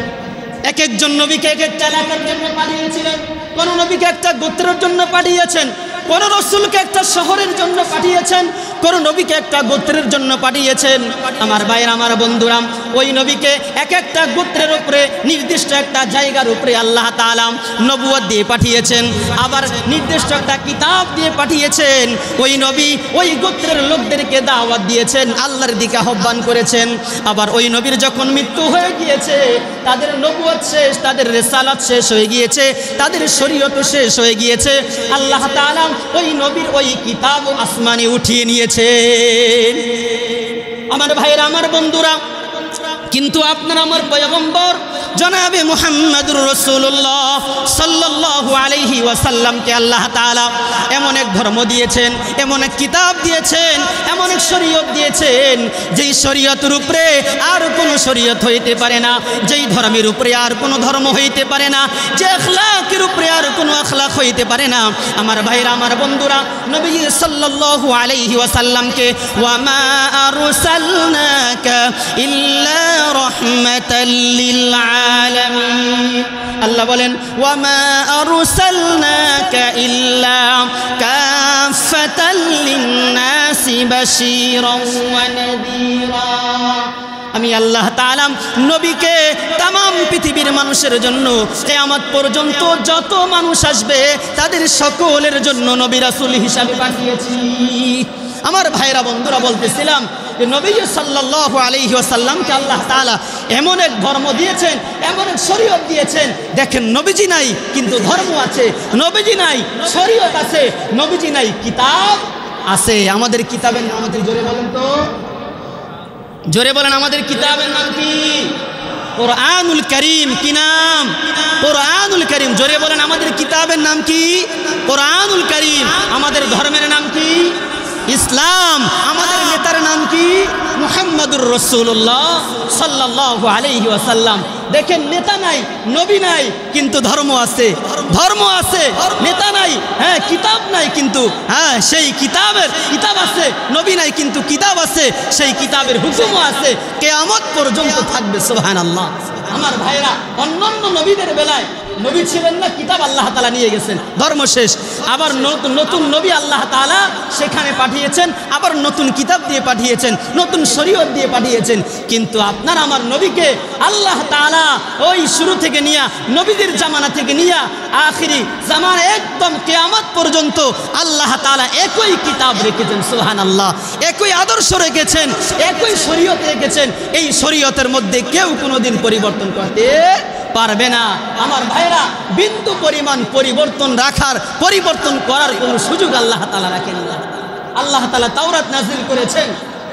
এক একজন নবীকে এক একটা এলাকার জন্য পাঠিয়েছিলেন। কোন নবীকে একটা গোত্রের জন্য পাঠিয়েছেন, কোন রাসূলকে একটা শহরের জন্য পাঠিয়েছেন, কোন নবীকে একটা গোত্রের জন্য পাঠিয়েছেন। আমার ভাইরা, আমার বন্ধুরা, ওই নবীকে এক একটা গোত্রের উপরে, নির্দিষ্ট একটা জায়গার উপরে আল্লাহ তাআলা নবুয়ত দিয়ে পাঠিয়েছেন, আবার নির্দিষ্ট একটা কিতাব দিয়ে পাঠিয়েছেন। ওই নবী ওই গোত্রের লোকদেরকে দাওয়াত দিয়েছেন, আল্লাহর দিকে আহ্বান করেছেন। আবার ওই নবীর যখন মৃত্যু হয়ে গিয়েছে, তাদের নবুয়ত শেষ, তাদের রিসালাত শেষ হয়ে গিয়েছে, তাদের শরীয়ত শেষ হয়ে গিয়েছে, আল্লাহ তাআলা ওই নবীর ওই কিতাব আসমানে উঠিয়ে নিয়েছেন। আমার ভাইরা, আমার বন্ধুরা, কিন্তু আপনার আমার পয়গম্বর জনাবে মুহাম্মাদুর রাসূলুল্লাহ সাল্লাল্লাহু আলাইহি ওয়াসাল্লামকে আল্লাহ তাআলা এমন এক ধর্ম দিয়েছেন, এমন এক কিতাব দিয়েছেন, এমন এক শরীয়ত দিয়েছেন, যেই শরীয়তের উপরে আর কোনো শরীয়ত হইতে পারে না, যেই ধর্মের উপরে আর কোনো ধর্ম হইতে পারে না, যে আখলাকের উপরে আর কোনো আখলাক হইতে পারে না। আমার ভাইরা, আমার বন্ধুরা, নবী সাল্লাল্লাহু আলাইহি ওয়াসাল্লামকে ওয়া মা আরসালনাকা ইল্লা রাহমাতাল লিল আলামিন, আল্লাহ বলেন ওয়া মা আরসালনাকা ইল্লা কাফাতাল লিন-নাসি বাশীরান ওয়া নাযীরা। আমি আল্লাহ তাআলা নবীকে তামাম পৃথিবীর মানুষের জন্য কিয়ামত পর্যন্ত যত মানুষ আসবে তাদের সকলের জন্য নবী রাসূল হিসাবে পাঠিয়েছি। আমার ভাইরা, বন্ধুরা, বলতেছিলাম যে নবী সাল্লাল্লাহু আলাইহি ওয়াসাল্লামকে আল্লাহ তাআলা এমন এক ধর্ম দিয়েছেন, এমন এক শরীয়ত দিয়েছেন। দেখেন, নবীজি নাই কিন্তু ধর্ম আছে, নবীজি নাই শরীয়ত আছে, নবীজি নাই কিতাব আছে। আমাদের কিতাবের নাম কি? জোরে বলেন তো, জোরে বলেন, আমাদের কিতাবের নাম কি? কোরআনুল কারীম। কি নাম? কোরআনুল কারীম। জোরে বলেন, আমাদের কিতাবের নাম কি? কোরআনুল কারীম। আমাদের ধর্মের নাম কি? ইসলাম। আমাদের নেতার নাম কি? মুহাম্মাদুর রাসূলুল্লাহ সাল্লাল্লাহু আলাইহি ওয়াসাল্লাম। দেখেন, নেতা নাই, নবী নাই, কিন্তু ধর্ম আছে, ধর্ম আছে, নেতা নাই, হ্যাঁ, কিতাব নাই, কিন্তু হ্যাঁ সেই কিতাব আছে, নবী নাই কিন্তু কিতাব আছে, সেই কিতাবের হুকুমও আছে, কিয়ামত পর্যন্ত থাকবে। সুবহানাল্লাহ। আমার ভাইরা, অন্যান্য নবীদের বেলায় নবী ছিলেন না, কিতাব আল্লাহ তাআলা নিয়ে গেছেন, ধর্ম শেষ। আবার নতুন নবী আল্লাহ তাআলা সেখানে পাঠিয়েছেন, আবার নতুন কিতাব দিয়ে পাঠিয়েছেন, নতুন শরীয়ত দিয়ে পাঠিয়েছেন। কিন্তু আপনার আমার নবীকে আল্লাহ তাআলা ওই শুরু থেকে নিয়ে, নবীদের জামানা থেকে নিয়ে আখিরি জামানা একদম কিয়ামত পর্যন্ত আল্লাহ তাআলা একই কিতাব রেখেছেন। সুবহানাল্লাহ। একই আদর্শ রেখেছেন, একই শরীয়ত রেখেছেন। এই শরীয়তের মধ্যে কেউ কোনোদিন পরিবর্তন করতে পারবে না। আমার ভাইরা, বিন্দু পরিমাণ পরিবর্তন করার কোনো সুযোগ আল্লাহ তাআলা রাখেন না। আল্লাহ তাআলা তাওরাত নাযিল করেছেন,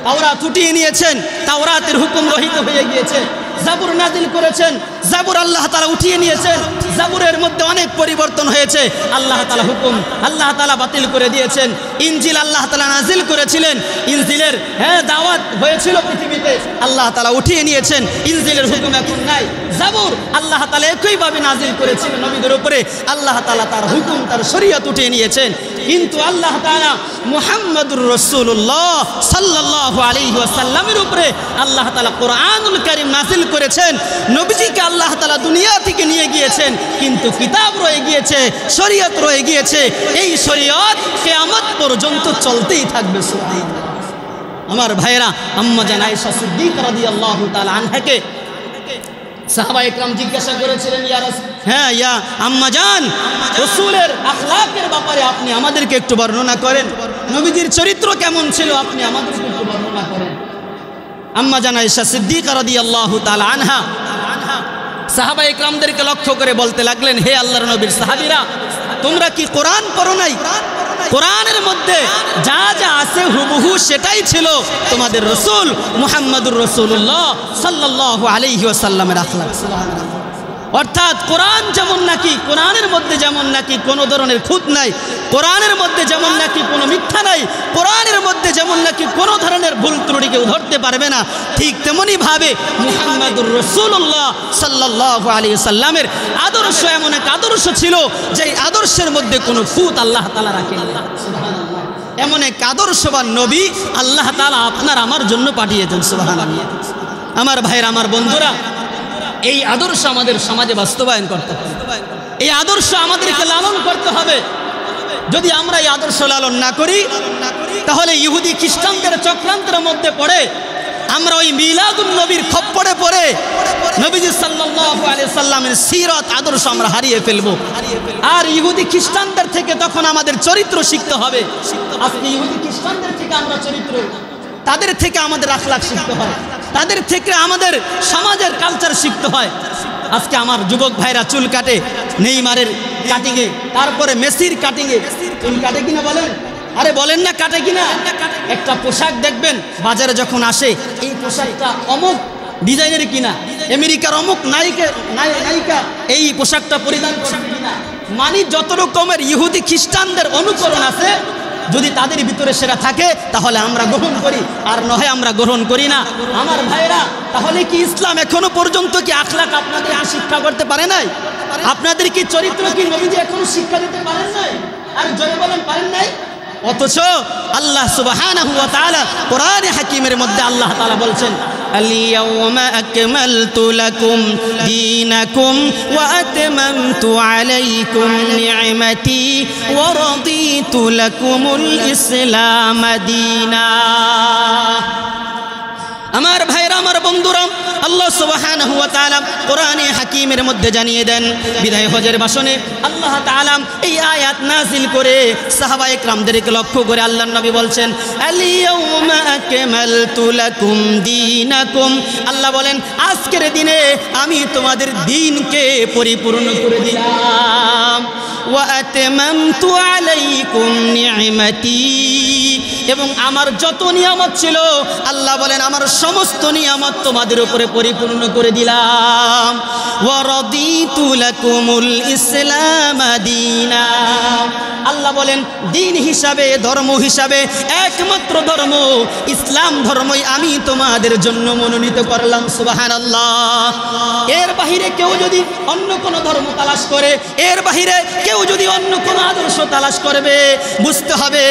তাওরাত উঠিয়ে নিয়েছেন, তাওরাতের হুকুম রহিত হয়ে গিয়েছে। জাবুর নাজিল করেছেন, জাবুর আল্লাহ তাআলা উঠিয়ে নিয়েছেন, জাবুরের মধ্যে অনেক পরিবর্তন হয়েছে, আল্লাহ তাআলা হুকুম আল্লাহ তাআলা বাতিল করে দিয়েছেন। ইনজিল আল্লাহ তাআলা নাজিল করেছিলেন, ইনজিলের দাওয়াত হয়েছিল পৃথিবীতে, আল্লাহ তাআলা উঠিয়ে নিয়েছেন, ইনজিলের হুকুম এখন নাই। জাবুর আল্লাহ তাআলা একইভাবে নাজিল করেছিলেন নবীদের উপরে, আল্লাহ তাআলা তার হুকুম তার শরীয়ত উঠিয়ে নিয়েছেন। কিন্তু আল্লাহ তাআলা মুহাম্মদুর রাসূলুল্লাহ সাল্লাল্লাহু আলাইহি ওয়াসাল্লামের উপরে আল্লাহ তাআলা কোরআনুল কারীম নাজিল করেছেন। নবীজিকে আল্লাহ তাআলা দুনিয়া থেকে নিয়ে গিয়েছেন, কিন্তু কিতাব রয়ে গিয়েছে, শরীয়ত রয়ে গিয়েছে। এই শরীয়ত কিয়ামত পর্যন্ত চলতেই থাকবে। আমার ভাইরা, আম্মা জান আয়েশা সিদ্দিকা রাদিয়াল্লাহু তাআলা আনহাকে সাহাবা ইকরাম জিজ্ঞাসা করেছিলেন, ইয়া আম্মা জান, রাসূলের আখলাকের ব্যাপারে আপনি আমাদেরকে একটু বর্ণনা করেন, নবীজির চরিত্র কেমন ছিল আপনি আমাদেরকে একটু বর্ণনা করেন। আম্মা জান আয়েশা সিদ্দিকা রাদিয়াল্লাহু তাআলা আনহা সাহাবা ইকরামদেরকে লক্ষ্য করে বলতে লাগলেন, হে আল্লাহর নবীর সাহাবীরা, তোমরা কি কোরআন পড়ো নাই? কোরআনের মধ্যে যা যা আছে হুবহু সেটাই ছিল তোমাদের রাসূল মুহাম্মদুর রাসূলুল্লাহ সাল্লাল্লাহু আলাইহি ওয়াসাল্লামের আখলাক। অর্থাৎ কোরআন যেমন নাকি, কোরআনের মধ্যে যেমন নাকি কোনো ধরনের খুঁত নাই, কোরআনের মধ্যে যেমন নাকি কোনো মিথ্যা নাই, কোরআনের মধ্যে যেমন নাকি কোনো ধরনের ভুল ত্রুটি কেউ ধরতে পারবে না, ঠিক তেমনি ভাবে মুহাম্মদুর রাসূলুল্লাহ সাল্লাল্লাহু আলাইহি ওয়াসাল্লামের আদর্শ এমন এক আদর্শ ছিল যে আদর্শের মধ্যে কোনো খুঁত আল্লাহ তাআলা রাখেন না। সুবহানাল্লাহ, এমন এক আদর্শবান নবী আল্লাহ তাআলা আপনার আমার জন্য পাঠিয়েছেন। সুবহানাল্লাহ। আমার ভাইরা, আমার বন্ধুরা, এই আদর্শ আমাদের সমাজে বাস্তবায়ন করতে হবে, এই আদর্শ আমাদেরকে লালন করতে হবে। যদি আমরা এই আদর্শ লালন না করি, তাহলে ইহুদি খ্রিস্টানদের চক্রান্তের মধ্যে পড়ে আমরা ওই মিলাদুন নবীর খপ্পরে পড়ে নবীজি সাল্লাল্লাহু আলাইহি সাল্লামের সিরাত আদর্শ আমরা হারিয়ে ফেলব। আর ইহুদি খ্রিস্টানদের থেকে তখন আমাদের চরিত্র শিখতে হবে। আজকে ইহুদি খ্রিস্টানদের থেকে আমরা চরিত্র, তাদের থেকে আমাদের আখলাক শিখতে হয়, তাদের থেকে আমাদের সমাজের কালচার শিখতে হয়। আজকে আমার যুবক ভাইরা চুল কাটে নেইমারের কাটিংয়ে, তারপরে মেসির কাটিংয়ে। চুল কাটে কিনা বলেন? আরে বলেন না কাটে কিনা? একটা পোশাক দেখবেন বাজারে যখন আসে, এই পোশাকটা অমুক ডিজাইনের কিনা, আমেরিকার অমুক নায়িকা এই পোশাকটা পরিধান করে কিনা। মানে যত রকমের ইহুদি খ্রিস্টানদের অনুকরণ আছে, যদি তাদের ভিতরে সেটা থাকে তাহলে আমরা গ্রহণ করি, আর নয় আমরা গ্রহণ করি না। আমার ভাইরা, তাহলে কি ইসলাম এখনো পর্যন্ত কি আখলাক আপনাদের শিক্ষা করতে পারে নাই? আপনাদের কি চরিত্র কি নবীজি এখনো শিক্ষা দিতে পারেন নাই? আর জয় বলেন পারেন নাই? অথচ আল্লাহ সুবহানাহু ওয়া তাআলা কোরআনে হাকিমের মধ্যে আল্লাহ তাআলা বলছেন, আল-ইয়াওমা আকমালতু লাকুম দীনাকুম ওয়া আতমামতু আলাইকুম নি'মাতি ওয়া রাদিতু লাকুমুল ইসলাম দীনা। আমার ভাইরা, আমার বন্ধুরা, আল্লাহ সুবহানাহু ওয়া তাআলা কোরআনে হাকিমের মধ্যে জানিয়ে দেন, বিদায় হজের ভাষণে আল্লাহ তাআলা এই আয়াত নাজিল করে সাহাবায়ে কেরামদেরকে লক্ষ্য করে আল্লাহর নবী বলছেন, আল-ইয়াওমা আকমালতু লাকুম দীনাকুম। আল্লাহ বলেন, আজকের দিনে আমি তোমাদের দ্বীনকে পরিপূর্ণ করে দিলাম। ওয়া আতমামতু আলাইকুম নি'মাতি, এবং আমার যত নিয়ামত ছিল আল্লাহ বলেন আমার সমস্ত নিয়ামত তোমাদের উপরে পরিপূর্ণ করে দিলাম। ওয়া রাদিতু লাকুমুল ইসলাম দীনা। আল্লাহ বলেন দিন হিসাবে, ধর্ম হিসাবে একমাত্র ধর্ম ইসলাম ধর্মই আমি তোমাদের জন্য মনোনীত করলাম। সুবহানাল্লাহ। এর বাহিরে কেউ যদি অন্য কোনো ধর্ম তালাশ করে, এর বাহিরে কেউ যদি অন্য কোনো আদর্শ তালাশ করবে, বুঝতে হবে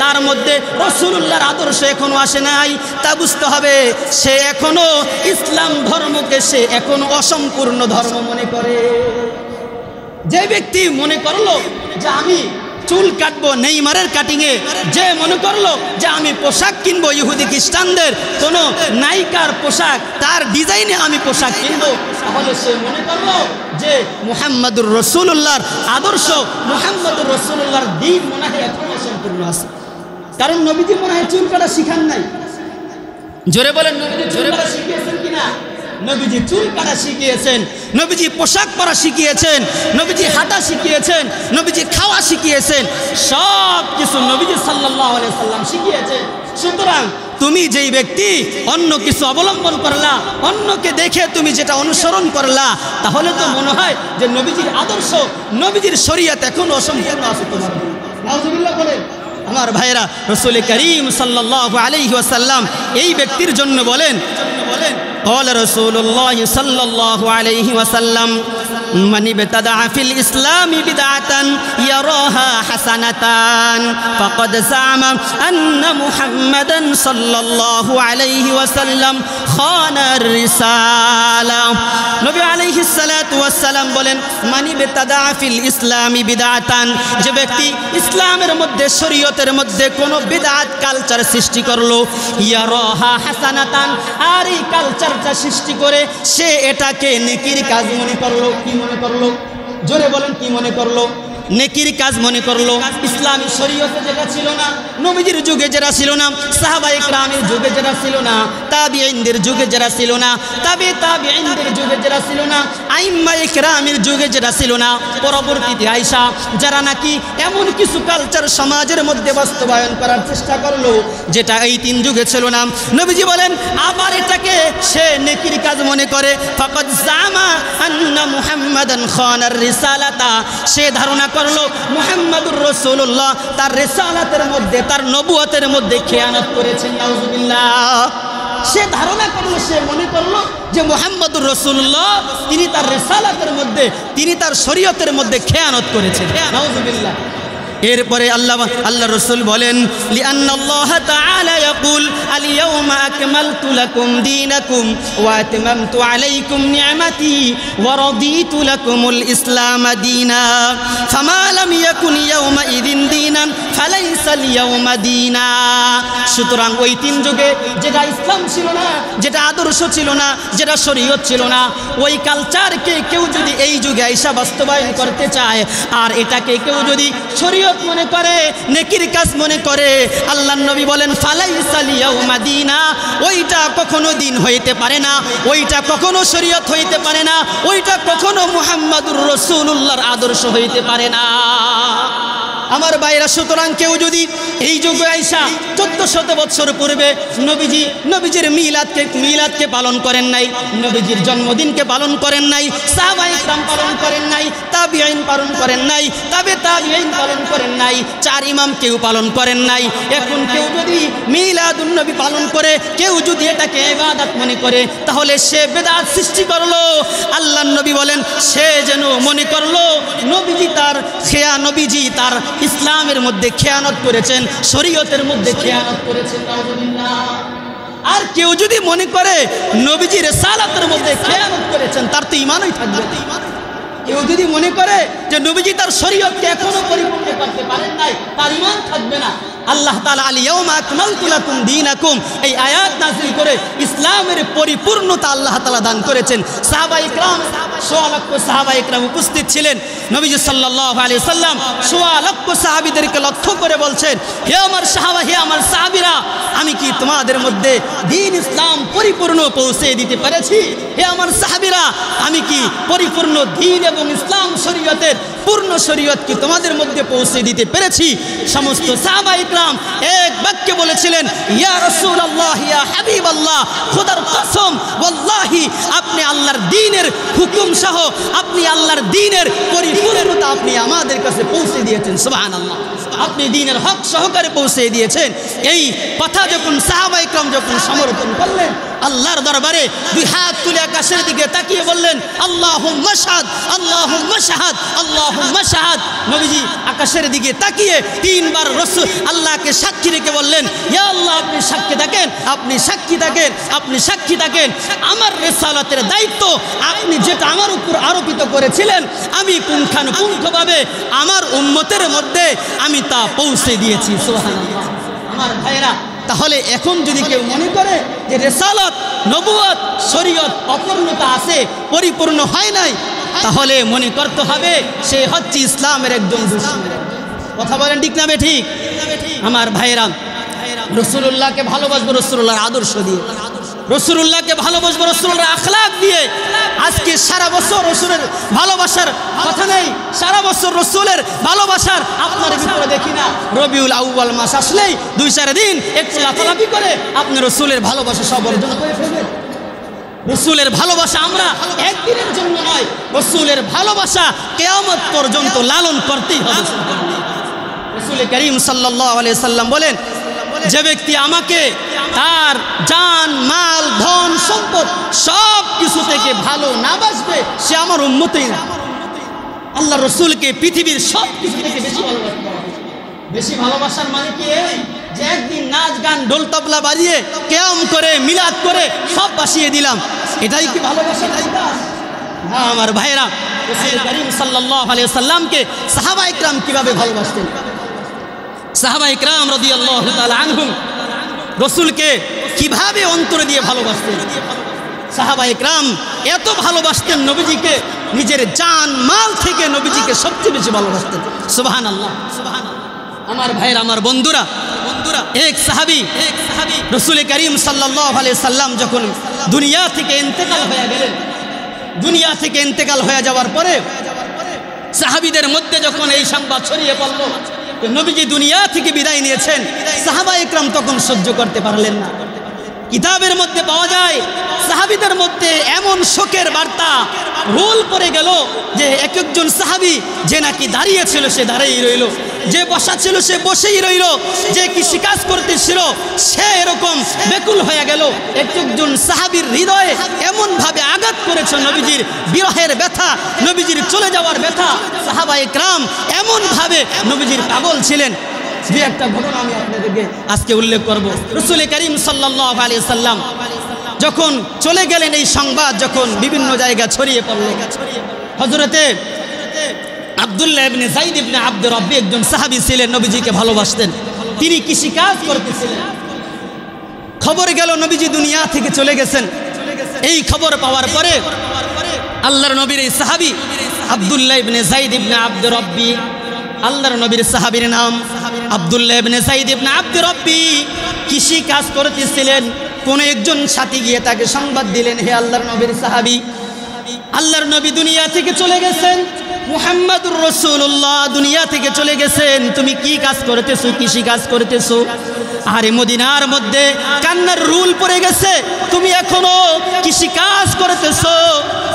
তার মধ্যে রাসূলুল্লাহর আদর্শ এখনো আসে নাই। তা বুঝতে হবে সে এখনো ইসলাম ধর্মকে সে এখনো অসম্পূর্ণ ধর্ম মনে করে। যে ব্যক্তি মনে করলো যে আমি চুল কাটবো নেইমারের কাটিংয়ে, যে মনে করলো যে আমি পোশাক কিনবো ইহুদি খ্রিস্টানদের কোনো নায়িকার পোশাক, তার ডিজাইনে আমি পোশাক কিনবো, তাহলে সে মনে করলো যে মুহাম্মদুর রাসূলুল্লাহর আদর্শ, মুহাম্মদুর রাসূলুল্লাহর দ্বীন মনে হয় এখনো অসম্পূর্ণ আছে। কারণ নবীজি মনে হয় চুল কাটা শিখান নাই। জোরে বলেন, নবীজি চুল কাটা শিখিয়েছেন কিনা? নবীজি চুল কাটা শিখিয়েছেন, নবীজি পোশাক পরা শিখিয়েছেন, নবীজি হাঁটা শিখিয়েছেন, নবীজি খাওয়া শিখিয়েছেন, সব কিছু নবীজি সাল্লাল্লাহু আলাইহি সাল্লাম শিখিয়েছেন। সুতরাং তুমি যেই ব্যক্তি অন্য কিছু অবলম্বন করলা, অন্যকে দেখে তুমি যেটা অনুসরণ করলা, তাহলে তো মনে হয় যে নবীজির আদর্শ, নবীজির শরীয়ত এখনো অসম্পূর্ণ আছে তোমার। নাউজুবিল্লাহ বলেন। আমার ভাইরা, রাসূল করিম সাল্লাল্লাহু আলাইহি ওয়াসাল্লাম এই ব্যক্তির জন্য বলেন, قال رسول الله صلى الله عليه وسلم من ابتدع في الإسلام بدعة يراها حسنة فقد زعم أن محمدا صلى الله عليه وسلم خان الرسالة নবী আলাইহিস সালাতু ওয়াস সালাম বলেন, من ابتدع في الإسلام بدعة, যে ব্যক্তি ইসলামের মধ্যে শরীয়তের মধ্যে কোনো বিদআত কালচার সৃষ্টি করলো, ইয়ারাহা হাসানাতান, আর এই কালচারটা সৃষ্টি করে সে এটাকে নেকির কাজ মনে করলো। কি মনে করলো? জোরে বলেন, কি মনে করলো? নেকির কাজ মনে করলো। ইসলামী শরীয়তে যেটা ছিল না, নবীজির যুগে যেটা ছিল না, সাহাবায়ে কেরামের যুগে যেটা ছিল না, তাবিঈনদের যুগে যেটা ছিল না, তাবিঈনদের যুগে যেটা ছিল না, আইম্মায়ে কেরামের যুগে যেটা ছিল না, পরবর্তীতে আয়েশা যারা নাকি এমন কিছু কালচার সমাজের মধ্যে বাস্তবায়ন করার চেষ্টা করলো যেটা এই তিন যুগে ছিল না, নবীজি বলেন আবার এটাকে সে নেকির কাজ মনে করে। ফাকাদ জামা আন্না মুহাম্মাদান খানার রিসালাতা, সে ধারণা করলো মুহাম্মাদুর রাসূলুল্লাহ তার রিসালাতের মধ্যে, তার নবুয়তের মধ্যে খেয়ানত করেছেন। নাউজুবিল্লাহ। সে ধারণা করলো, সে মনে করলো যে মুহাম্মাদুর রাসূলুল্লাহ তিনি তার রিসালাতের মধ্যে, তিনি তার শরীয়তের মধ্যে খেয়ানত করেছেন। নাউজুবিল্লাহ। এরপরে আল্লাহ রাসূল বলেন, লিআন্নাল্লাহ তাআলা ইয়াকুল আল ইয়াউমা আকমালতু লাকুম দীনাকুম ওয়া আতমামতু আলাইকুম নি'মাতি ওয়া রাদিতু লাকুমুল ইসলাম দীনা ফামা লাম ইয়াকুন ইয়াউমা ইযিন দীনান ফালাইসাল ইয়াউমা দীনা। সুতরাং ওই তিন যুগে যেটা ইসলাম ছিল না, যেটা আদর্শ ছিল না, যেটা শরীয়ত ছিল না, ওই কালচারকে কেউ যদি এই যুগে আইসা বাস্তবায়ন করতে চায় আর এটাকে কেউ যদি শরীয়ত মনে করে, নেকির কাজ মনে করে, আল্লাহর নবী বলেন ফালাইসাল ইয়াউমা দীনা, ওইটা কখনো দিন হইতে পারে না, ওইটা কখনো শরীয়ত হইতে পারে না, ওইটা কখনো মুহাম্মাদুর রাসূলুল্লাহর আদর্শ হইতে পারে না। আমার ভাইরা, সুতরাং কেউ যদি এই যুগে আইসা 1400 বছর পূর্বে নবীজির মিলাদকে পালন করেন নাই, নবীজির জন্মদিনকে পালন করেন নাই, সাহাবায়ে কেরাম পালন করেন নাই, তাবিঈন পালন করেন নাই, তাবিঈন পালন করেন নাই, চার ইমাম কেউ পালন করেন নাই, এখন কেউ যদি মিলাদুন নবী পালন করে, কেউ যদি এটাকে ইবাদত মনে করে, তাহলে সে বিদআত সৃষ্টি করলো। আল্লাহর নবী বলেন সে যেন মনে করলো নবীজি তার ইসলামের মধ্যে খেয়ানত করেছেন, শরীয়তের মধ্যে খেয়ানত করেছেন। আর কেউ যদি মনে করে নবীজির রিসালাতের মধ্যে খেয়ানত করেছেন, তার তো ঈমানই থাকবে না। কেউ যদি মনে করে যে নবীজি তার শরীয়তকে এখনো পরিপূর্ণ করতে পারেন নাই, তার ঈমান থাকবে না। আল্লাহ তাআলা আল ইয়াউমা আকমালতু লাকুম দীনাকুম এই আয়াত নাযিল করে ইসলামের পরিপূর্ণতা আল্লাহ তাআলা দান করেছেন। সাহাবায়ে কেরাম, সোয়া লক্ষ সাহাবায়ে কেরাম উপস্থিত ছিলেন। নবীজি সাল্লাল্লাহু আলাইহি সাল্লাম সোয়া লক্ষ সাহাবীদেরকে লক্ষ্য করে বলছেন, হে আমার সাহাবা, হে আমার সাহাবীরা, আমি কি তোমাদের মধ্যে দ্বীন ইসলাম পরিপূর্ণ পৌঁছে দিতে পেরেছি? হে আমার সাহাবীরা, আমি কি পরিপূর্ণ দ্বীন এবং ইসলাম শরীয়তের পূর্ণ শরীয়ত কি তোমাদের মধ্যে পৌঁছে দিতে পেরেছি? সমস্ত সাহাবায়ে কেরাম এক বাক্যে বলেছিলেন, ইয়া রাসূলুল্লাহ, ইয়া হাবিবাল্লাহ, খোদার কসম, ওয়াল্লাহি আপনি আল্লাহর দ্বীনের হুকুম সহ, আপনি আল্লাহর দ্বীনের পরিপূর্ণতা আপনি আমাদের কাছে পৌঁছে দিয়েছেন। সুবহানাল্লাহ, আপনি দ্বীনের হক সহকারে পৌঁছে দিয়েছেন। এই কথা যখন সাহাবায়ে কেরাম যখন সমর্থন করলেন, আল্লাহর দরবারে দুই হাত তুলে আকাশের দিকে তাকিয়ে বললেন, আল্লাহুম্মা শাহাদ, আল্লাহুম্মা শাহাদ, আল্লাহুম্মা শাহাদ। নবীজি আকাশের দিকে তাকিয়ে তিনবার রাসূল আল্লাহকে সাক্ষী রেখে বললেন, ইয়া আল্লাহ, আপনি সাক্ষী থাকেন, আপনি সাক্ষী থাকেন, আপনি সাক্ষী থাকেন। আমার রিসালাতের দায়িত্ব আপনি যেটা আমার উপর আরোপিত করেছিলেন, আমি পুঙ্খানুপুঙ্খভাবে আমার উম্মতের মধ্যে আমি তা পৌঁছে দিয়েছি। সুবহানাল্লাহ। আমার ভাইরা, তাহলে এখন যদি কেউ মনে করে যে রিসালাত, নবুয়ত, শরীয়ত অপূর্ণতা আছে, পরিপূর্ণ হয় নাই, তাহলে মনে করতে হবে সে হচ্ছে ইসলামের একজন দুশমন। কথা বলেন ঠিক না ঠিক? আমার ভাইরা, রাসূলুল্লাহকে ভালোবাসবো রাসূলুল্লাহর আদর্শ দিয়ে। রসুলুল্লাহকে ভালোবাসবো রসুলের আখলাক দিয়ে। আজকে সারা বছর রসুলের ভালোবাসার কথা নেই, সারা বছর রসুলের ভালোবাসার আপনার ভিতরে দেখি না। রবিউল আউয়াল মাস আসলেই 2-4 দিন একটু লাফালাফি করে আপনি রসুলের ভালোবাসা সব অর্জন করে ফেলবেন। রসুলের ভালোবাসা আমরা একদিনের জন্য নয়, রসুলের ভালোবাসা কিয়ামত পর্যন্ত লালন করতেই হবে। রসুল করিম সাল্লাল্লাহু আলাইহি সাল্লাম বলেন, যে ব্যক্তি আমাকে তার জান মাল ধন সম্পদ সব কিছু থেকে ভালো না বাসবে সে আমার উম্মতই না। আল্লাহ রসুলকে পৃথিবীর সব কিছু থেকে বেশি ভালোবাসতে হবে। বেশি ভালোবাসার মানে কি এই যে একদিন নাচ গান ঢোল তবলা বাজিয়ে কিয়াম করে মিলাদ করে সব বাসিয়ে দিলাম, এটাই কি ভালোবাসা? হ্যাঁ আমার ভাইরা, রাসূল করিম সাল্লাল্লাহু আলাইহি ওয়াসাল্লামকে সাহাবায়ে কিরাম কিভাবে ভালোবাসতেন, সাহাবায়ে কিরাম রাদিয়াল্লাহু তাআলা আনহুম রসুলকে কিভাবে অন্তর দিয়ে ভালোবাসতেন। সাহাবায়ে কিরাম এত ভালোবাসতেন নবীজিকে, নিজের জান মাল থেকে নবীজিকে সবচেয়ে বেশি ভালোবাসতেন। সুবহানাল্লাহ, সুবহানাল্লাহ। আমার ভাইরা, আমার বন্ধুরা, এক সাহাবী রাসূল করিম সাল্লাল্লাহু আলাইহি সাল্লাম যখন দুনিয়া থেকে ইন্তেকাল হয়ে গেলেন, দুনিয়া থেকে ইন্তেকাল হয়ে যাওয়ার পরে সাহাবীদের মধ্যে যখন এই সংবাদ ছড়িয়ে পড়ল নবীজি দুনিয়া থেকে বিদায় নিয়েছেন, সাহাবায়ে কিরাম তখন সহ্য করতে পারলেন না। কিতাবের মধ্যে পাওয়া যায় সাহাবীদের মধ্যে এমন শোকের বার্তা রোল পড়ে গেল যে এক একজন সাহাবী যে নাকি দাঁড়িয়ে ছিল সে দাঁড়িয়েই রইল, যে বসা ছিল সে বসেই রইল, যে কৃষি কাজ করতেছিল সে এরকম বেকুল হয়ে গেল। এক একজন সাহাবীর হৃদয়ে এমনভাবে আঘাত করেছে নবীজির বিরহের ব্যথা, নবীজির চলে যাওয়ার ব্যথা। সাহাবায়ে কিরাম এমনভাবে নবীজির পাগল ছিলেন। যে একটা ঘটনা আমি আপনাদেরকে আজকে উল্লেখ করব। রাসূল করিম সাল্লাল্লাহু আলাইহি সাল্লাম যখন চলে গেলেন, এই সংবাদ যখন বিভিন্ন জায়গায় ছড়িয়ে পড়ল, হযরতে আব্দুল্লাহ ইবনে যায়েদ ইবনে আব্দ রব্বি একজন সাহাবী ছিলেন, নবীজিকে ভালোবাসতেন, তিনি কৃষিকাজ করতেছিলেন। খবর গেল নবীজি দুনিয়া থেকে চলে গেছেন। এই খবর পাওয়ার পরে আল্লাহর নবীর এই সাহাবী আব্দুল্লাহ ইবনে যায়েদ ইবনে আব্দ রব্বি, আল্লাহর নবীর সাহাবীর নাম আব্দুল্লাহ ইবনে যায়েদ ইবনে আব্দ রব্বি, কৃষি কাজ করতেছিলেন। কোন একজন সাথী গিয়ে তাকে সংবাদ দিলেন, হে আল্লাহর নবীর সাহাবী, আল্লাহর নবী দুনিয়া থেকে চলে গেছেন, মুহাম্মাদুর রাসূলুল্লাহ দুনিয়া থেকে চলে গেছেন, তুমি কি কাজ করতেছো, কৃষি কাজ করতেছো? আরে মদিনার মধ্যে কান্নার রুল পড়ে গেছে, তুমি এখনো কৃষি কাজ করতেছো।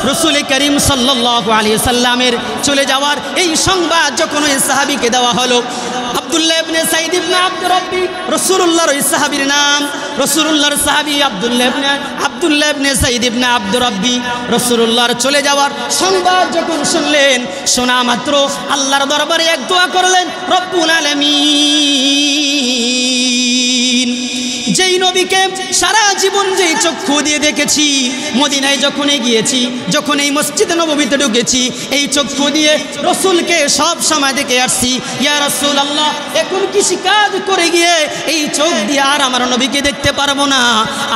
রাসূল করিম সাল্লাল্লাহু আলাইহি সাল্লামের চলে যাওয়ার এই সংবাদ যখন ওই সাহাবীকে দেওয়া হলো, আব্দুল্লাহ ইবনে যায়েদ ইবনে আব্দ রব্বি রাসূলুল্লাহর ওই সাহাবীর নাম, রাসূলুল্লাহর সাহাবী আব্দুল্লাহ ইবনে যায়েদ ইবনে আব্দ রব্বি রাসূলুল্লাহর চলে যাওয়ার সংবাদ যখন শুনলেন, শোনা মাত্র আল্লাহর দরবারে এক দোয়া করলেন, রব্বুল আলামিন, যেই নবীকে সারা জীবন যেই চক্ষু দিয়ে দেখেছি, মদিনায় যখন গিয়েছি, যখন এই মসজিদে নববীতে ঢুকেছি, এই চক্ষু দিয়ে রসুলকে সব সময় দেখে আসছি, ইয়া রাসূলুল্লাহ, এখন কৃষি কাজ করে গিয়ে এই চোখ দিয়ে আর আমার নবীকে দেখতে পারবো না,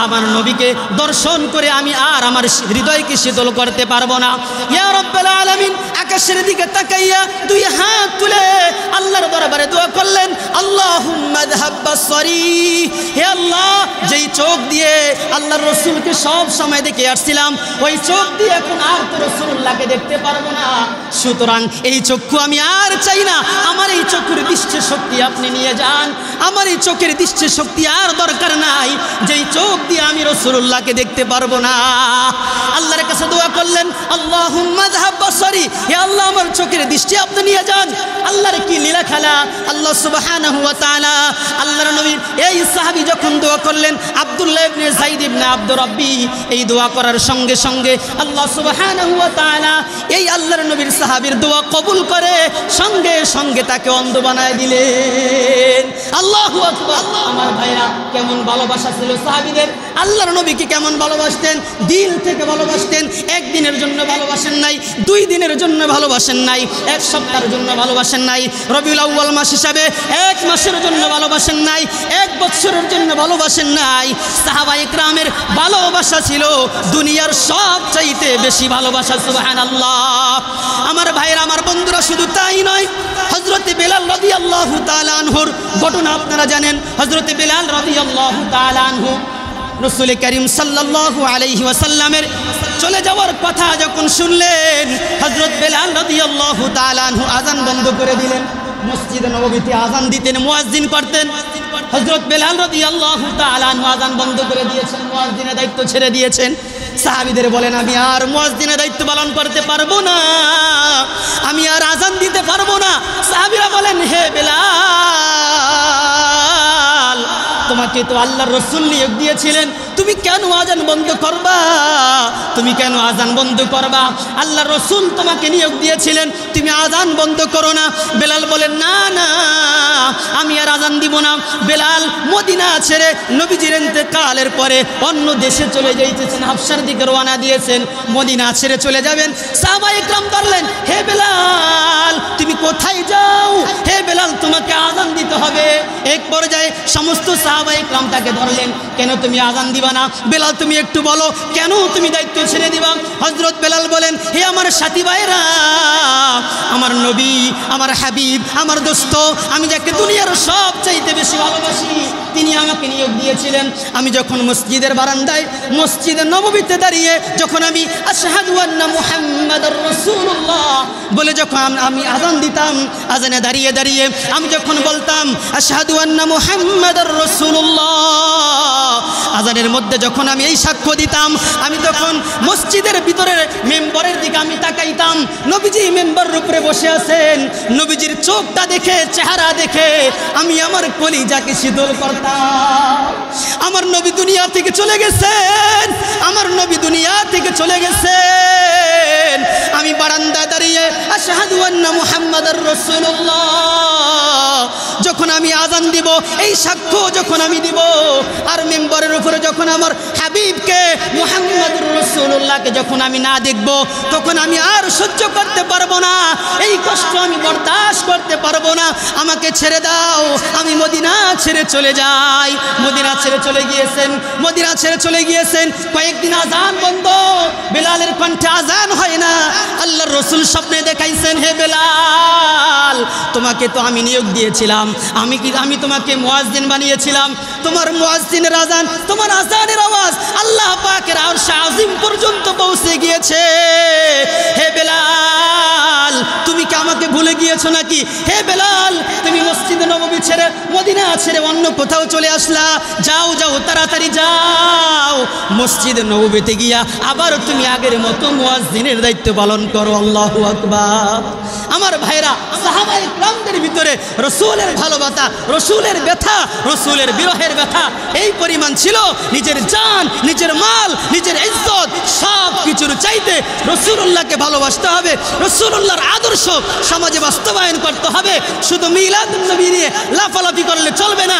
আমার নবীকে দর্শন করে আমি আর আমার হৃদয়কে শীতল করতে পারবো না। ইয়া রাব্বুল আলামিন, আকাশের দিকে তাকাইয়া দুই হাত তুলে আল্লাহর দরবারে দোয়া করলেন, আল্লাহুম্মা যহাব বাসরি, হে আল্লাহ, যেই চোখ দিয়ে আল্লাহর রসুলকে সব সময় দেখে আসছিলাম, ওই চোখ দিয়ে এখন আর তো রসুল্লাহকে দেখতে পারবো না, সুতরাং এই চক্ষু আমি আর চাই না, আমার এই চোখের দৃষ্টি শক্তি আপনি নিয়ে যান, আমার এই চোখের দৃষ্টি শক্তি আর দরকার নাই, যেই চোখ দিয়ে আমি রসুল্লাহকে দেখতে পারবো না। আল্লাহর কাছে দোয়া করলেন, আল্লাহুম্মা যহাব বাসরি, হে আল্লাহ, আমার চোখের দৃষ্টি আপনি নিয়ে যান। আল্লাহর কি লীলা খেলা! আল্লাহ সুবহানাহু ওয়া তাআলা আল্লাহর নবীর এই সাহাবী যখন দোয়া করলেন, আব্দুল্লাহ ইবনে যায়েদ ইবনে আব্দ রব্বি, এই দোয়া করার সঙ্গে সঙ্গে আল্লাহ সুবহানাহু ওয়া তাআলা এই আল্লাহর নবীর সাহাবীর দোয়া কবুল করে সঙ্গে সঙ্গে তাকে অন্ধ বানায় দিলেন। আল্লাহু আকবার! আমার ভাইরা, কেমন ভালোবাসা ছিল সাহাবীদের! আল্লাহর নবীকে কেমন ভালোবাসতেন, দিল থেকে ভালোবাসতেন। একদিনের জন্য ভালোবাসেন নাই, 2 দিনের জন্য ভালোবাসেন নাই, 1 সপ্তাহের জন্য ভালোবাসেন নাই, রবিউল আউয়াল মাস হিসাবে 1 মাসের জন্য ভালোবাসেন নাই, 1 বছরের জন্য ভালোবাসেন নাই। সাহাবায়ে কিরামের ভালোবাসা ছিল দুনিয়ার সবচাইতে বেশি ভালোবাসা। সুবহানাল্লাহ! আমার ভাইরা, আমার বন্ধুরা, শুধু তাই নয়, হযরতে বেলাল রাদিয়াল্লাহু তাআলা আনহুর ঘটনা আপনারা জানেন। হযরতে বেলাল রাদিয়াল্লাহু তাআলা আনহু রসুল করিম সাল্লাল্লাহু আলাইহি ওয়াসাল্লামের চলে যাওয়ার কথা যখন শুনলেন, হযরত বেলাল রাদিয়াল্লাহু তাআলা আনহু আযান বন্ধ করে দিলেন। মসজিদে নববীতে আযান দিতেন, মুয়াজ্জিন করতেন। হযরত বেলাল রাদিয়াল্লাহু তাআলা আনহু আযান বন্ধ করে দিয়েছেন, মুয়াজ্জিনের দায়িত্ব ছেড়ে দিয়েছেন। সাহাবীদের বলেন, আমি আর মুয়াজ্জিনের দায়িত্ব পালন করতে পারবো না, আমি আর আযান দিতে পারবো না। সাহাবীরা বলেন, হে বেলাল, তোমাকে তো আল্লাহর রাসূল নিয়োগ দিয়েছিলেন, তুমি কেন আযান বন্ধ করবা? তুমি কেন আযান বন্ধ করবা? আল্লাহর রাসূল তোমাকে নিয়োগ দিয়েছিলেন, তুমি আযান বন্ধ করো না। বেলাল বলেন, না না, আমি আর আযান দিব না। বেলাল মদিনা ছেড়ে নবীজির ইন্তেকালের পরে অন্য দেশে চলে যাইতেছেন, হাবশার দিকে রওনা দিয়েছেন, মদিনা ছেড়ে চলে যাবেন। সাহাবায়ে কেরাম বললেন, হে বেলাল, তুমি কোথায় যাও? হে বেলাল, তোমাকে আযান দিতে হবে। এক পর্যায়ে সমস্ত সাহাবায়ে কেরাম তাকে ধরলেন, কেন তুমি আযান দিবা না? বেলাল, তুমি একটু বলো, কেন তুমি দায়িত্ব ছেড়ে দিবা? হযরত বেলাল বলেন, হে আমার সাথী ভাইরা, আমার নবী, আমার হাবিব, আমার দোস্ত, আমি যাকে দুনিয়ার সব চাইতে বেশি ভালোবাসি, তিনি আমাকে নিয়োগ দিয়েছিলেন। আমি যখন মসজিদের বারান্দায়, মসজিদের নববীতে দাঁড়িয়ে যখন আমি আশহাদু আন্না মুহাম্মাদুর রাসূলুল্লাহ বলে যখন আমি আযান দিতাম, আযানে দাঁড়িয়ে দাঁড়িয়ে আমি যখন বলতাম আশহাদু আন্না মুহাম্মাদুর রাসূলুল্লাহ, আযানের মধ্যে যখন আমি এই সাক্ষ্য দিতাম, আমি তখন মসজিদের ভিতরে মেম্বরের দিকে আমি তাকাইতাম। নবীজি মেম্বরের উপরে বসে আছেন, নবীজির চোখটা দেখে, চেহারা দেখে আমি আমার কলিজাকে শীতল করতাম। আমার নবী দুনিয়া থেকে চলে গেছেন, আমার নবী দুনিয়া থেকে চলে গেছেন। আমি বারান্দা দাঁড়িয়ে আশহাদু আন্না মুহাম্মাদুর রাসূলুল্লাহ যখন আমি আযান দিব, এই সাক্ষ্য যখন আমি দিব, আর মেম্বরের উপরে যখন আমার হাবিবকে মুহাম্মাদুর রাসূলুল্লাহকে যখন আমি না দেখব, তখন আমি আর সহ্য করতে পারবো না, এই কষ্ট আমি বরদাস্ত করতে পারবো না, আমাকে ছেড়ে দাও, আমি মদিনা ছেড়ে চলে যাই। মদিনা ছেড়ে চলে গিয়েছেন, মদিনা ছেড়ে চলে গিয়েছেন। কয়েকদিন আযান বন্ধ, বেলালের কণ্ঠে আযান হয় না। আল্লাহর রাসূল স্বপ্নে দেখাইছেন, হে বেলাল, তোমাকে তো আমি নিয়োগ দিয়েছিলাম, আমি তোমাকে মুয়াজ্জিন বানিয়েছিলাম। তোমার মুয়াজ্জিনের আযান, তোমার আযানের আওয়াজ আল্লাহ পাকের আরশ আজিম পর্যন্ত পৌঁছে গিয়েছে। হে বেলাল, তুমি কি আমাকে ভুলে গিয়েছো নাকি? হে বেলাল, তুমি মসজিদে নববী ছেড়ে, মদিনা ছেড়ে অন্য কোথাও চলে আসলা? যাও যাও, তাড়াতাড়ি যাও, মসজিদে নববীতে গিয়া আবার তুমি আগের মতো মুয়াজ্জিনের দায়িত্ব পালন করো। আল্লাহু আকবার। আমার ভাইরা, সাহাবায়ে কেরামদের ভিতরে রাসূলের ভালোবাসা, রাসূলের ব্যথা, রাসূলের বিরহের ব্যথা এই পরিমাণ ছিল, নিজের জান, নিজের মাল, নিজের ইজ্জত সব কিছুর চাইতে রাসূলুল্লাহকে ভালোবাসতে হবে, রাসূলুল্লাহর আদর্শ সমাজে বাস্তবায়ন করতে হবে। শুধু মিলাদুন নবী নিয়ে লাফালাফি করলে চলবে না।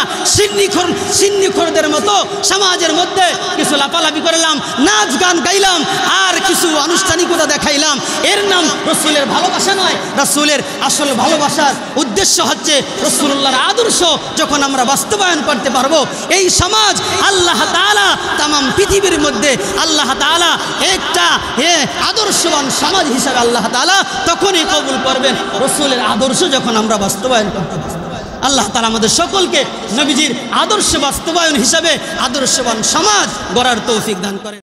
সিন্নিখোরদের মতো সমাজের মধ্যে কিছু লাফালাফি করলাম, নাচ গান গাইলাম, আর কিছু আনুষ্ঠানিকতা দেখাইলাম, এর নাম রাসূলের ভালোবাসা নয়। রাসূলের আসল ভালোবাসার উদ্দেশ্য হচ্ছে রাসূলুল্লাহর আদর্শ যখন আমরা বাস্তবায়ন করতে পারবো, এই সমাজ আল্লাহ তাআলা তামাম পৃথিবীর মধ্যে আল্লাহ তাআলা একটা আদর্শবান সমাজ হিসাবে আল্লাহ তাআলা তখনই কবুল করবেন, রাসূলের আদর্শ যখন আমরা বাস্তবায়ন করতে পারবো। আল্লাহ তাআলা আমাদের সকলকে নবীজির আদর্শ বাস্তবায়ন হিসাবে আদর্শবান সমাজ গড়ার তৌফিক দান করেন।